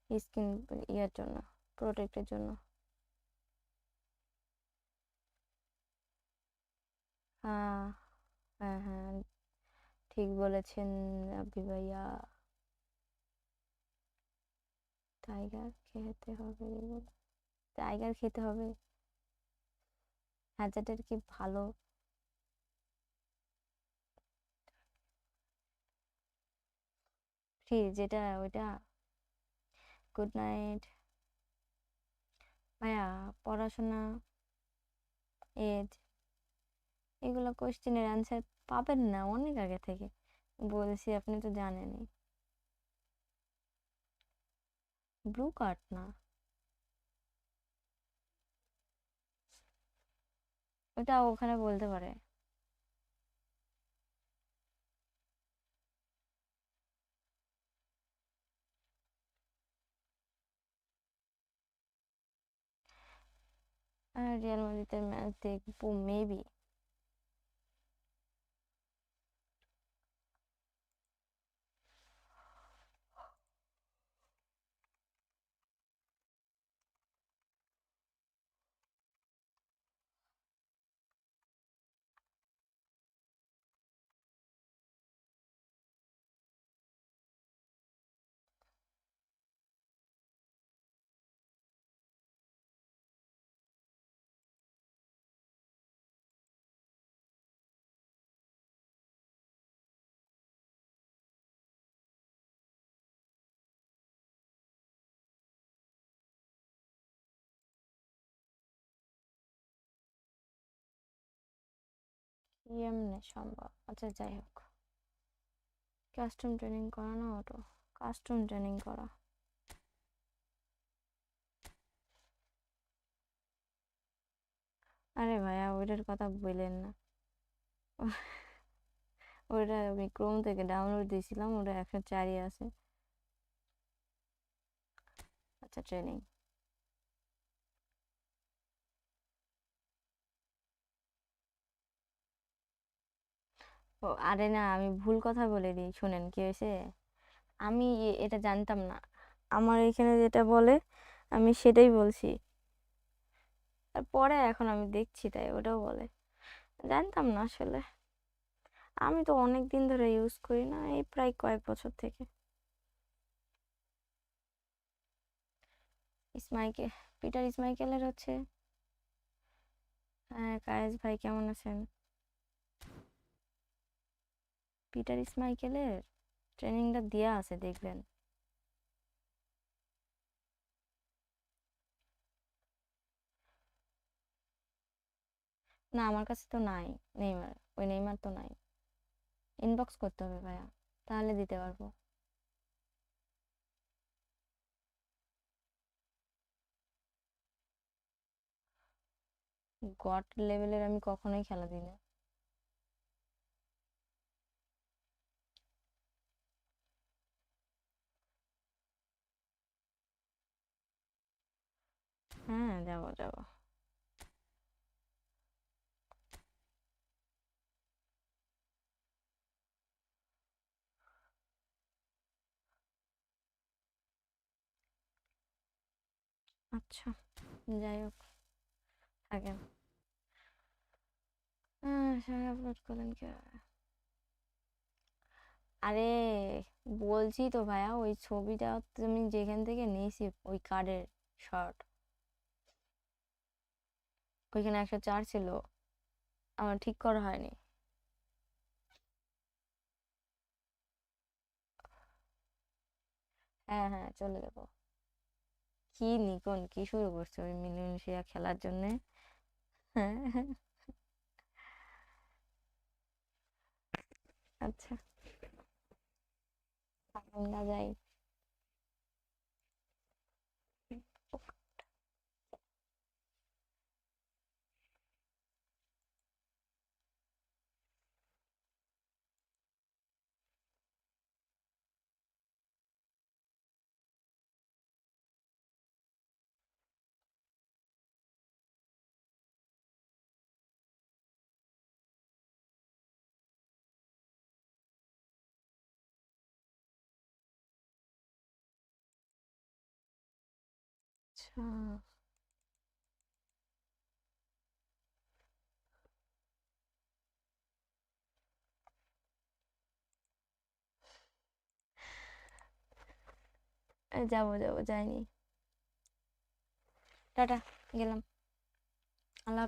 স্কিন ইয়ার জন্য, প্রোটেক্টের জন্য। হ্যাঁ হ্যাঁ হ্যাঁ, ঠিক বলেছেন আবি ভাইয়া। টাইগার খেতে হবে, টাইগার খেতে হবে। হ্যাজার্ডের কি ভালো। ফ্রি যেটা ওইটা। গুড নাইট ভাইয়া। পড়াশোনা, এজ, এগুলো কোশ্চেনের অ্যান্সার পাবেন না অনেক আগে থেকে বলছি, আপনি তো জানেনই। ব্লু কার্ড না, ওটা ওখানে বলতে পারে। রিয়াল মাদ্রিদের ম্যাচ দেখবো মেবি। এমনি সম্ভব। আচ্ছা যাই হোক, কাস্টম ট্রেনিং করা না, ওটা কাস্টম ট্রেনিং করা। আরে ভাইয়া ওইটার কথা বললেন না। ওটা আমি ক্রোম থেকে ডাউনলোড দিয়েছিলাম, ওটা 104-ই আছে। আচ্ছা ট্রেনিং। ও আরে না, আমি ভুল কথা বলে দিই, শুনেন কি হয়েছে। আমি এটা জানতাম না। আমার এখানে যেটা বলে আমি সেটাই বলছি, আর পরে এখন আমি দেখছি তাই ওটাও বলে। জানতাম না আসলে। আমি তো অনেক দিন ধরে ইউজ করি না, এই প্রায় কয়েক বছর থেকে। ইসমাইকে, পিটার ইসমাইকেলের হচ্ছে। হ্যাঁ কায়েস ভাই কেমন আছেন? পিটার ইসমাইকেলের ট্রেনিংটা দেয়া আছে, দেখবেন। না আমার কাছে তো নাই নেইমার, ওই নেইমার তো নাই। ইনবক্স করতে হবে ভাইয়া, তাহলে দিতে পারবো। গট লেভেলের আমি কখনোই খেলা দিই না। হ্যাঁ যাবো যাবো। আচ্ছা যাই হোক, থাকেন। হ্যাঁ সবাই আপলোড করলেন কে? আরে বলছি তো ভাইয়া, ওই ছবিটা তুমি যেখান থেকে নিয়েছি ওই কার্ডের শর্ট, ওইখানে 104 ছিল, আমার ঠিক করা হয়নি। হ্যাঁ হ্যাঁ চলে যাবো। কি নিকন কি শুরু করছে ওই মিলেমিশিয়া খেলার জন্যে। হ্যাঁ আচ্ছা আমরা যাই। যাবো যাইনি। টাটা, গেলাম। আল্লাহ হাফেজ।